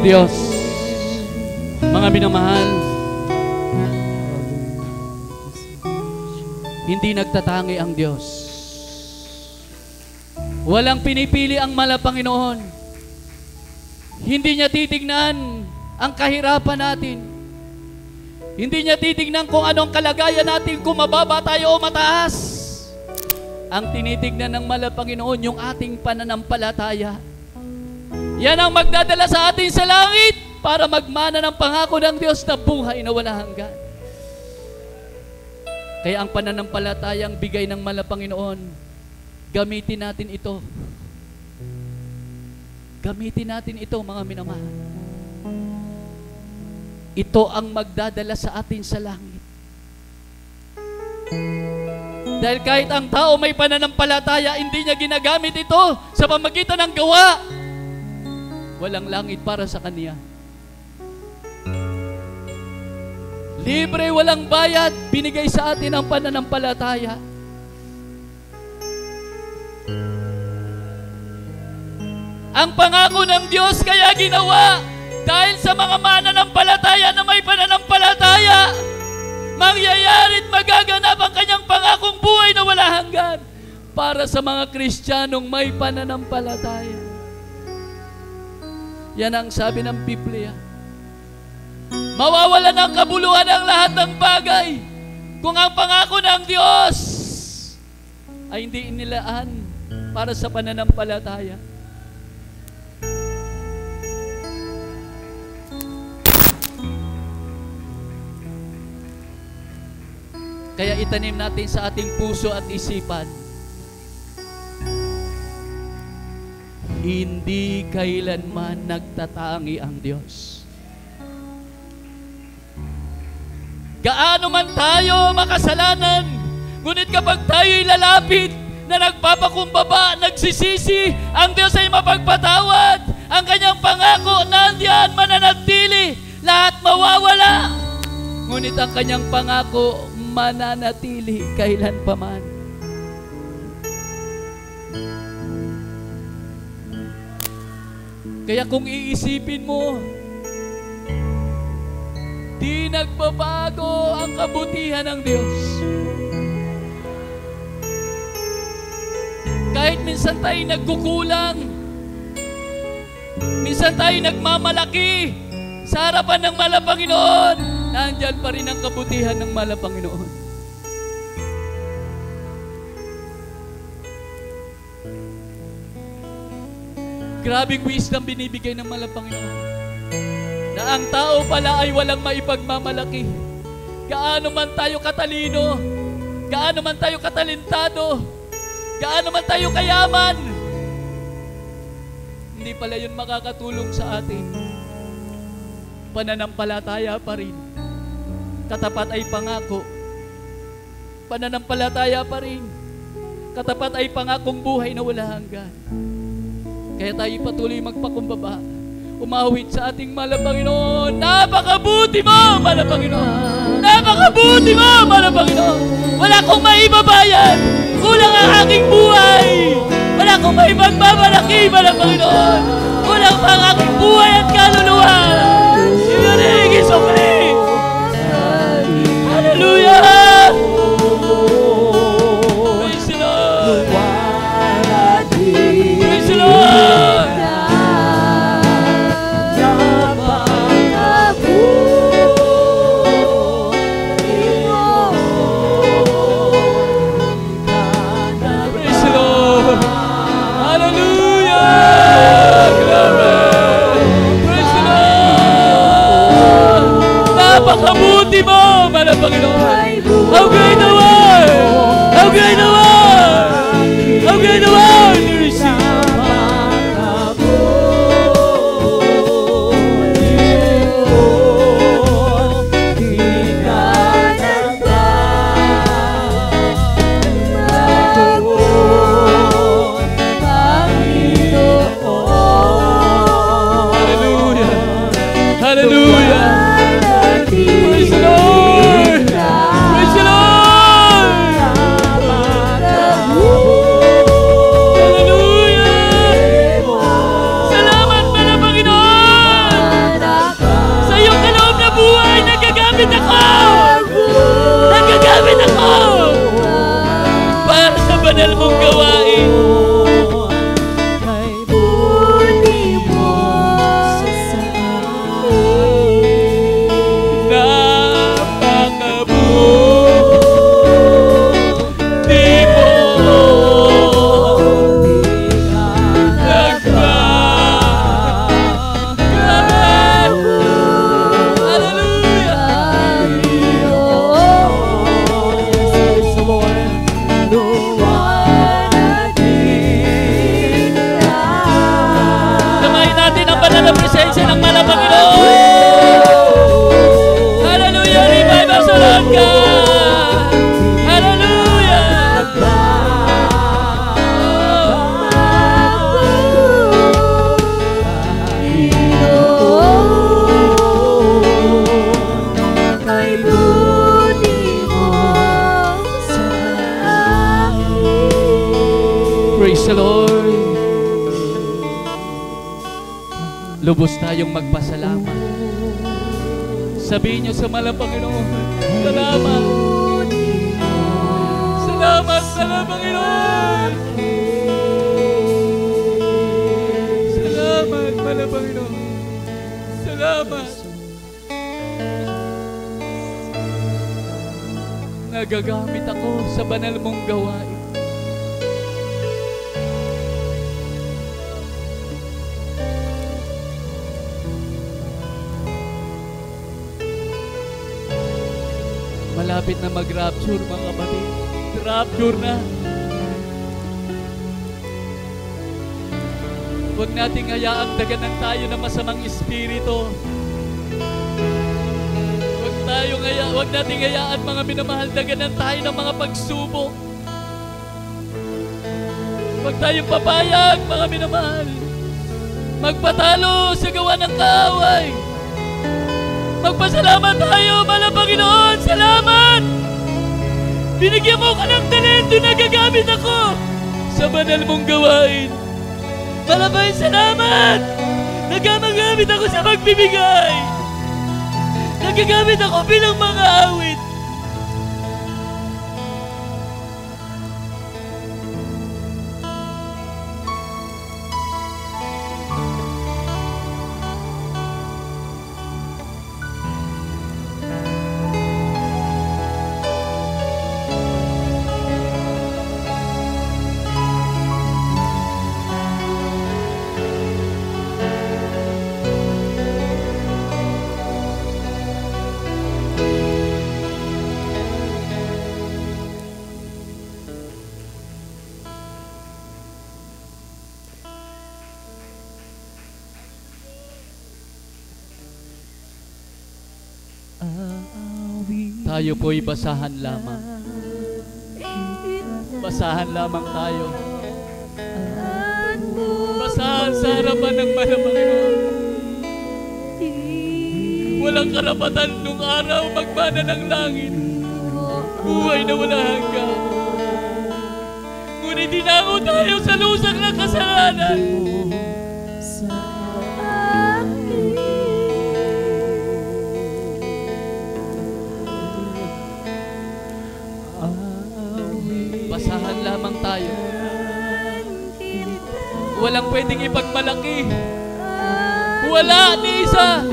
Diyos, mga minamahal, hindi nagtatangi ang Diyos. Walang pinipili ang mala Panginoon. Hindi niya titignan ang kahirapan natin. Hindi niya titignan kung anong kalagayan natin, kung mababa tayo o mataas. Ang tinitignan ng mala Panginoon, yung ating pananampalataya. Yan ang magdadala sa atin sa langit para magmana ng pangako ng Diyos na buhay na wala hanggan. Kaya ang pananampalatayang bigay ng mala Panginoon, gamitin natin ito. Gamitin natin ito, mga minamahal. Ito ang magdadala sa atin sa langit. Dahil kahit ang tao may pananampalataya, hindi niya ginagamit ito sa pamagitan ng gawa. Walang langit para sa kanya. Libre, walang bayad, binigay sa atin ang pananampalataya. Ang pangako ng Diyos kaya ginawa dahil sa mga mananampalataya na may pananampalataya, mangyayari't magaganap ang kanyang pangakong buhay na wala hanggan para sa mga Kristiyanong may pananampalataya. Yan ang sabi ng Biblia. Mawawala ng kabuluhan ang lahat ng bagay kung ang pangako ng Diyos ay hindi inilaan para sa pananampalataya. Kaya itanim natin sa ating puso at isipan, hindi kailanman nagtatangi ang Diyos. Gaano man tayo makasalanan, ngunit kapag tayo'y lalapit na nagpapakumbaba, nagsisisi, ang Diyos ay mapagpatawad. Ang kanyang pangako, nandiyan, mananatili, lahat mawawala. Ngunit ang kanyang pangako, mananatili kailanpaman. Kaya kung iisipin mo, di nagbabago ang kabutihan ng Diyos. Kahit minsan tayo nagkukulang, minsan tayo nagmamalaki sa harapan ng mala Panginoon, nandiyan pa rin ang kabutihan ng mala Panginoon. Grabing wisdom binibigay ng mala Panginoon. Na ang tao pala ay walang maipagmamalaki. Gaano man tayo katalino, gaano man tayo katalentado, gaano man tayo kayaman, hindi pala yun makakatulong sa atin. Pananampalataya pa rin. Katapat ay pangako. Pananampalataya pa rin. Katapat ay pangakong buhay na wala hanggan. Kaya tayo patuloy magpakumbaba. Umawit sa ating mahal na Panginoon. Napakabuti mo, mahal na Panginoon. Napakabuti mo, mahal na Panginoon. Wala akong maibabayan. Kulang ang aking buhay. Wala akong maibagbabalaki, mahal na Panginoon. Kulang pa ang aking buhay at kaluluwa. Iyon Jesucristo. Hallelujah! Praise the Lord! Praise the Lord! Praise the Lord! Hallelujah! Glory! Praise the Lord! Napakabuti mo, mahal na Panginoon! How great thou art! How great thou art! How great thou art! Hallelujah! Hallelujah! Praise the Lord! Praise the Lord! Hallelujah! Salamat na na Panginoon! Sa iyong kaloob na buhay, nagagamit ako! Nagagamit ako! Para sa banal mong gawain. Presensya ng mahal na Panginoon. Hallelujah! Revive us, O Lord God! Hallelujah! Praise the Lord! Lubos tayong magpasalamat. Sabihin niyo sa mahal na Panginoon, salamat. Salamat, salamat Panginoon. Salamat, mahal na Panginoon. Salamat. Nagagamit ako sa banal mong gawain. Malapit na mag-rapture, mga kapatid. Rapture na. Huwag nating hayaang daganan tayo ng masamang espiritu. Huwag nating hayaan, mga minamahal, daganan tayo ng mga pagsubok. Huwag tayong papayag, mga minamahal. Magpatalo sa gawa ng kaaway. Magpasalamat tayo, mahal na Panginoon. Salamat! Binigyan mo ka ng talento na gagamit ako sa banal mong gawain. Malabay, salamat! Nagamagamit ako sa pagbibigay. Nagagamit ako bilang mga awit. Tayo po'y basahan lamang. Basahan lamang tayo. Basahan sa harapan ng mahal na Panginoon. Walang karapatan nung araw magmana ng langit. Buhay na wala hanggan. Ngunit dinango tayo sa lusang ng kasalanan. Basahan lamang tayo. Walang pwedeng ipagmalaki. Wala ni isa.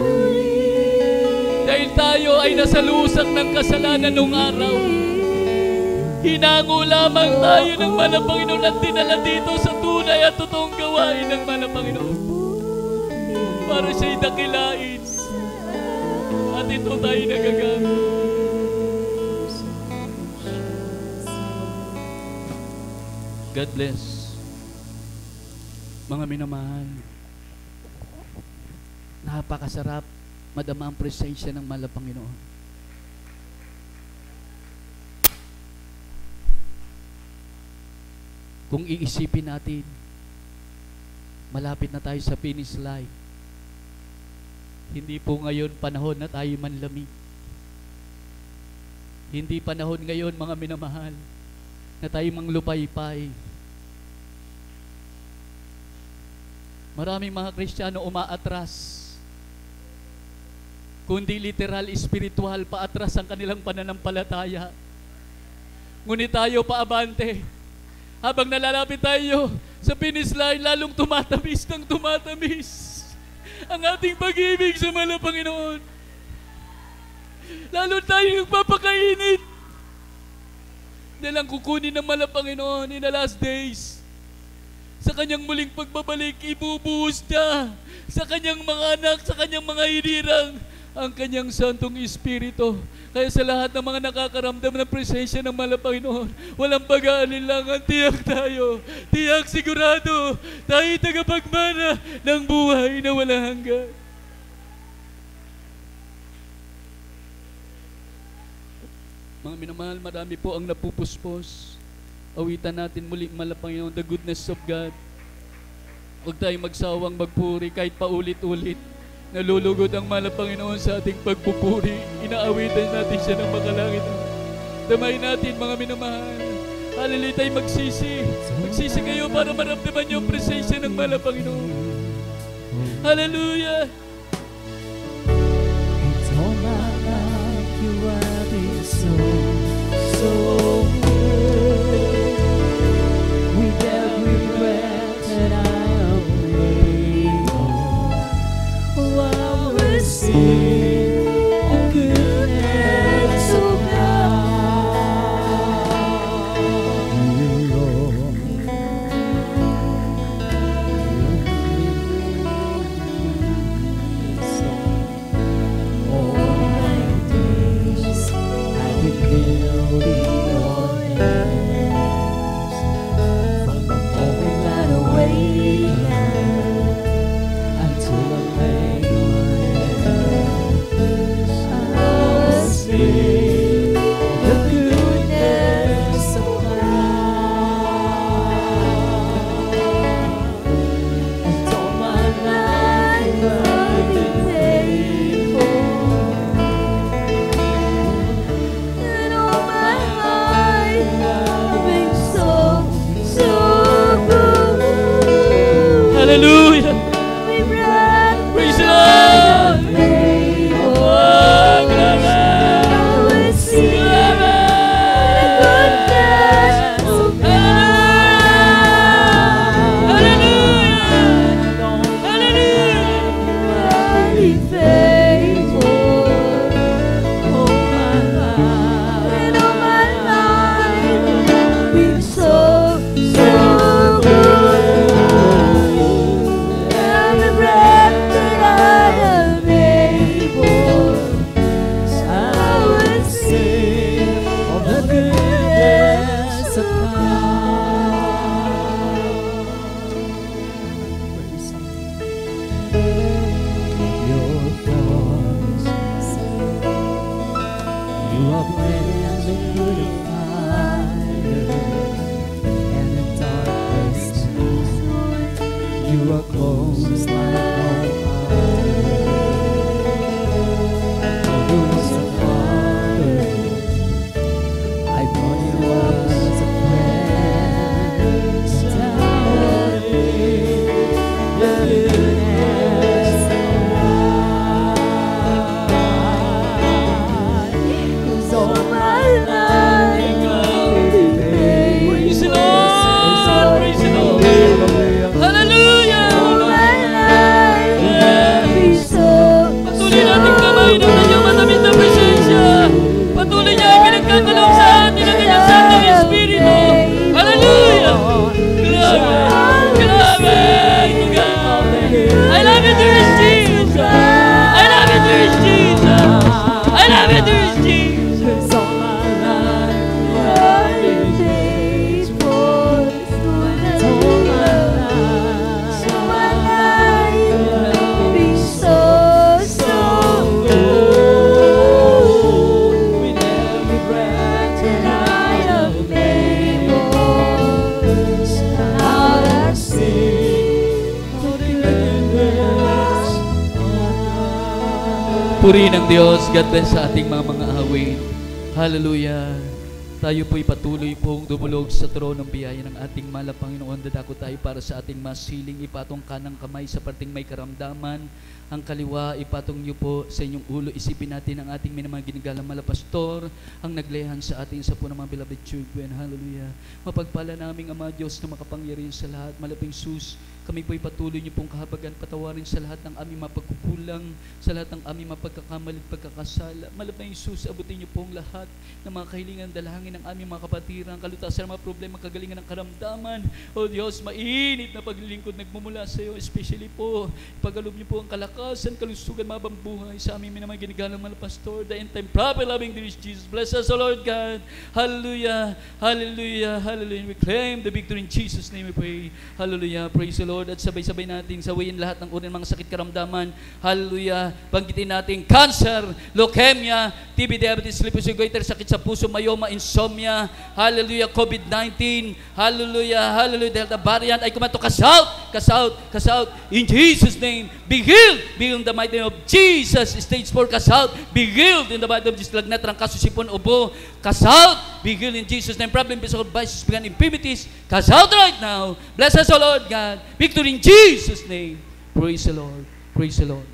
Dahil tayo ay nasa lusak ng kasalanan nung araw. Hinango lamang tayo ng mahal na Panginoon at dinala dito sa tunay at totoong gawain ng mahal na Panginoon. Para siya'y dakilain. At ito tayo nagagamit. God bless. Mga minamahal, napakasarap madama ang presensya ng mahal na Panginoon. Kung iisipin natin, malapit na tayo sa finish line. Hindi po ngayon panahon na tayo manlamig. Hindi panahon ngayon, mga minamahal, na tayo manglupaypay. Maraming mga Kristiyano umaatras. Kundi literal, spiritual, paatras ang kanilang pananampalataya. Ngunit tayo paabante. Habang nalalapit tayo sa finish line, lalong tumatamis ng tumatamis ang ating pag-ibig sa mahal na Panginoon. Lalo tayo nagpapakainit. Dahil ang kukunin ng mahal na Panginoon in the last days, sa kanyang muling pagbabalik, ibubuhos niya sa kanyang mga anak, sa kanyang mga hinirang, ang kanyang Santong Espiritu. Kaya sa lahat ng mga nakakaramdam ng presensya ng mahal na Panginoon, walang pag-aalinlangan, tiyak tayo, tiyak sigurado, tayo tagapagmana ng buhay na walang hanggan. Mga minamahal, marami po ang napupuspos. Awitan natin muli, mahal na Panginoon, the goodness of God. Huwag tayong magsawang magpuri kahit paulit-ulit. Nalulugod ang mahal na Panginoon sa ating pagpupuri. Inaawitan natin siya ng makalangit. Damay natin, mga minamahal. Hallelujah, tayo magsisi. Magsisi kayo para maramdaman niyo ang presensya ng mahal na Panginoon. Hallelujah. It's all my life you have been so good. With every breath that I am able, I will sing the goodness of God. Lord. was like no other. I thought you was a father. I thought you was a friend. Down in the goodness of all my life. Praise the Lord! Praise the Lord! Hallelujah! Patuloy natin kamay ng kanyang matamit na presensya. Patuloy niya ang pinagkakalaw sa atin ng kanyang Santong Espiritu. Hallelujah! Grabe! Grabe! I love you, dear Jesus! I love you, dear Jesus! I love you, dear Jesus! All my life, you have been faithful. All my life, you have been so good. With every breath that I am able, I'll sing of the goodness of God. Purihin ang Diyos. God bless sa ating mga awit. Hallelujah. Tayo po'y patuloy pong dumulog sa trono ng biyaya ng ating mahal na Panginoon. Dadako tayo para sa ating masiling. Ipatong kanang kamay sa parting may karamdaman. Ang kaliwa, ipatong niyo po sa inyong ulo. Isipin natin ang ating minamang ginagalang mahal na pastor, ang naglehan sa atin sa po ng mga beloved children. Hallelujah. Mapagpala naming Ama Diyos na makapangyarihan sa lahat. Malaping sus, kami po'y patuloy niyo pong kahabagan, patawarin sa lahat ng aming mapagkukulang, sa lahat ng aming mapagkakamali at pagkakasala. Malaping sus, abutin niyo pong lahat ng mga kahilingan, dalangin ng aming mga kapatiran, kalutasan ng mga problema, kagalingan ng karamdaman. O Diyos, mainit na paglilingkod nagmumula sa iyo, especially po, ipagalob niyo po ang kalakasan, kalusugan, mabang buhay sa aming minamang ginagalang mga pastor, the end time, proper loving dear Jesus. Bless us, O Lord God. Hallelujah, hallelujah, hallelujah. We claim the victory in Jesus' name we pray. Hallelujah, praise the Lord. At sabay-sabay natin sawayin lahat ng uri ng mga sakit karamdaman. Hallelujah. Banggitin natin cancer, leukemia, TB, diabetes, lupus, goiter, sakit sa puso, myoma, insomnia. Hallelujah, COVID-19. Hallelujah, hallelujah. Delta variant ay kumato. Cast out, cast out, cast out. In Jesus' name, be healed. Be healed in the mighty name of Jesus. Stage 4, cast out. Be healed in the mighty name of Jesus. Lagnat, rangkaso, sipon, ubo. Cast out. Be healed in Jesus' name. Problem, physical vices, began infirmities. Cast out right now. Bless us, O Lord God. Victory in Jesus' name. Praise the Lord. Praise the Lord.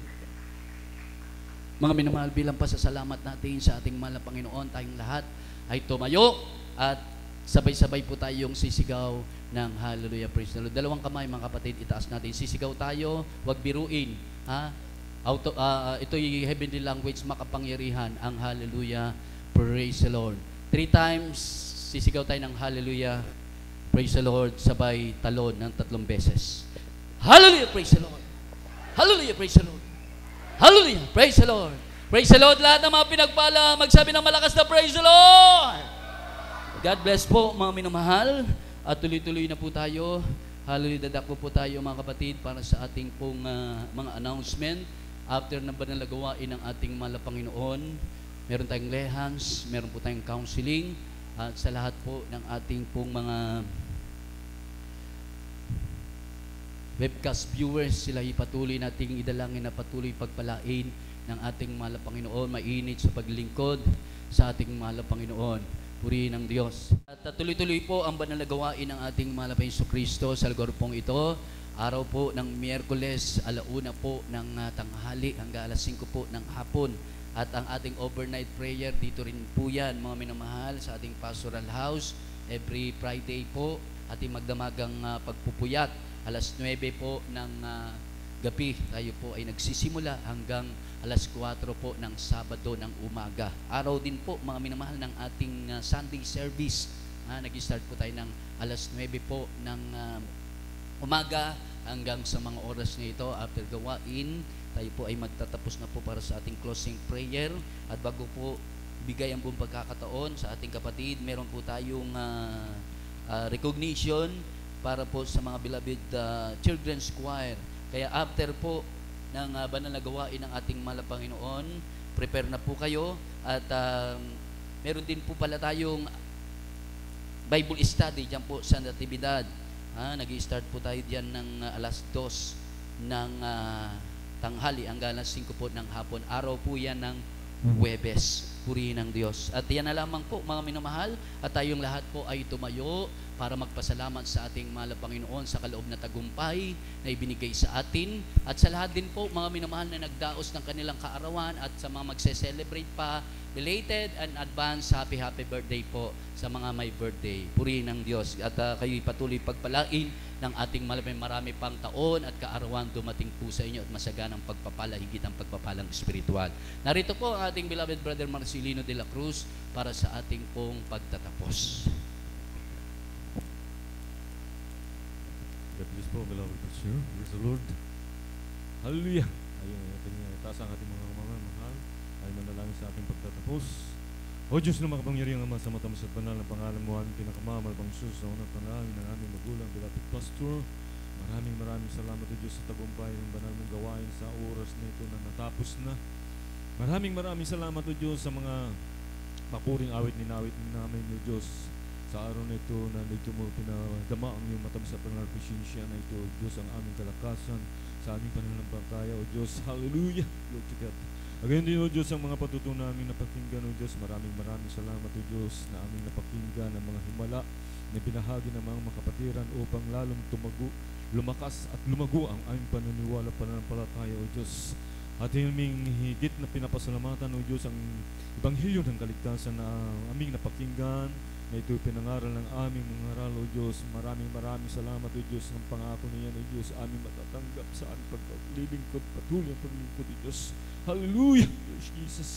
Mga minamahal, bilang pasasalamat natin sa ating mahal na Panginoon, tayong lahat ay tumayo at sabay-sabay po tayong sisigaw ng hallelujah, praise the Lord. Dalawang kamay mga kapatid, itaas natin. Sisigaw tayo, huwag biruin. Ha? Ito'y heavenly language, makapangyarihan, ang hallelujah, praise the Lord. 3 times, sisigaw tayo ng hallelujah, praise the Lord, sabay talon ng 3 beses. Hallelujah, praise the Lord. Hallelujah, praise the Lord. Hallelujah, praise the Lord. Praise the Lord. Lahat ng mga pinagpala, magsabi ng malakas na praise the Lord. God bless po mga minamahal. At tuloy-tuloy na po tayo. Hallelujah, dadako po tayo mga kapatid para sa ating pong mga announcement. After na banal na gawain ng ating mahal na Panginoon, meron tayong lehans, meron po tayong counseling. At sa lahat po ng ating pong mga webcast viewers, sila patuloy nating idalangin na patuloy pagpalain ng ating mahal na Panginoon, mainit sa paglingkod sa ating mahal na Panginoon. Purihin ang Diyos. At tuloy-tuloy po ang banal na gawain ng ating mahal na Panginoon Kristo sa lugar pong ito. Araw po ng Miyerkules, 1:00 po ng tanghali hanggang 5:00 po ng hapon. At ang ating overnight prayer, dito rin po yan, mga minamahal, sa ating pastoral house. Every Friday po, ating magdamagang pagpupuyat. 9:00 po ng gabi, tayo po ay nagsisimula hanggang 4:00 po ng Sabado ng umaga. Araw din po, mga minamahal, ng ating Sunday service. Nag-start po tayo ng 9:00 po ng umaga hanggang sa mga oras na ito. After gawain, tayo po ay magtatapos na po para sa ating closing prayer. At bago po bigay ang buong pagkakataon sa ating kapatid, meron po tayong recognition para po sa mga beloved children's choir. Kaya after po ng banal na gawain ng ating mahal na Panginoon, prepare na po kayo. At meron din po pala tayong Bible study dyan po sa Natividad. Nag-i-start po tayo dyan ng 2:00 ng tanghali hanggang alas 5 po ng hapon. Araw po yan ng Huwebes. Purihin ng Diyos. At yan na lamang po mga minamahal, at tayong lahat po ay tumayo para magpasalamat sa ating mahal na Panginoon sa kaloob na tagumpay na ibinigay sa atin, at sa lahat din po mga minamahal na nagdaos ng kanilang kaarawan, at sa mga magse-celebrate pa, belated and advance happy birthday po sa mga may birthday. Purihin ng Diyos, at kayo'y patuloy pagpalain ng ating marami pang taon at kaarawan dumating po sa inyo, at masaganang pagpapala, higit ang pagpapalang espiritual. Narito po ang ating beloved brother Marcelino de la Cruz para sa ating pong pagtatapos. God bless po, beloved preacher. Praise the Lord. Hallelujah. Ayun, ating itaas ang ating mga mahal. Ay manalangin sa ating pagtatapos. O Diyos na makapangyarihan Ama, sa matamis at banal na pangalan mo, aming pinakamamalbang Diyos, sa unang panalangin ng aming magulang, beloved pastor. Maraming salamat o Diyos sa tagumpay ng banal mong gawain sa oras na ito na natapos na. Maraming salamat o Diyos sa mga mapuring awit ninawit namin o Diyos sa araw na ito, na dito mo pinadama ang iyong matamis at banal presensya na ito, Diyos, ang aming kalakasan sa aming pananampalataya o Diyos. Hallelujah! Lord to God. Again din o Diyos, ang mga patutunan namin napakinggan o Diyos, maraming salamat o Diyos na aming napakinggan ang mga himala na binahagi ng mga makapatiran upang lalong lumakas at lumago ang aming pananiwala, pananampalataya o Diyos. At aming higit na pinapasalamatan o Diyos ang Ebanghelyo ng kaligtasan na aming napakinggan, na ito'y pinangaral ng aming mga aral o Diyos. Maraming salamat o Diyos ng pangako niyan o Diyos, aming matatanggap sa aming paglilingkod, patuloy ang paglilingkod o Diyos. Hallelujah! Diyos Jesus.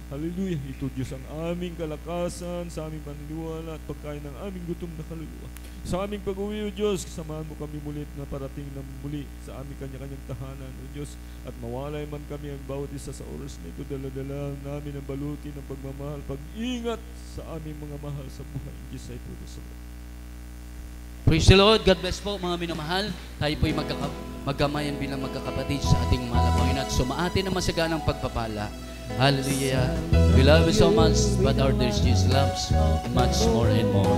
Hallelujah! Ito Diyos ang aming kalakasan sa aming paniniwala at pagkain ng aming gutom na kaluluwa. Sa aming pag-uwi o Diyos, samahan mo kami mulit na parating na muli sa aming kanya-kanyang tahanan o Diyos, at mawalay man kami ang bawat isa sa oras na ito. Dala-dala namin ang baluti ng pagmamahal, pag-ingat sa aming mga mahal sa buhay. In Jesus ay po sa Lord. Praise the Lord. God bless po mga minamahal. Tayo po'y magkamayan bilang magkakapatid sa ating mahal na Panginoon, at sumaatin ang masaganang pagpapala. Hallelujah. We love you so much, but our dear Jesus loves much more and more.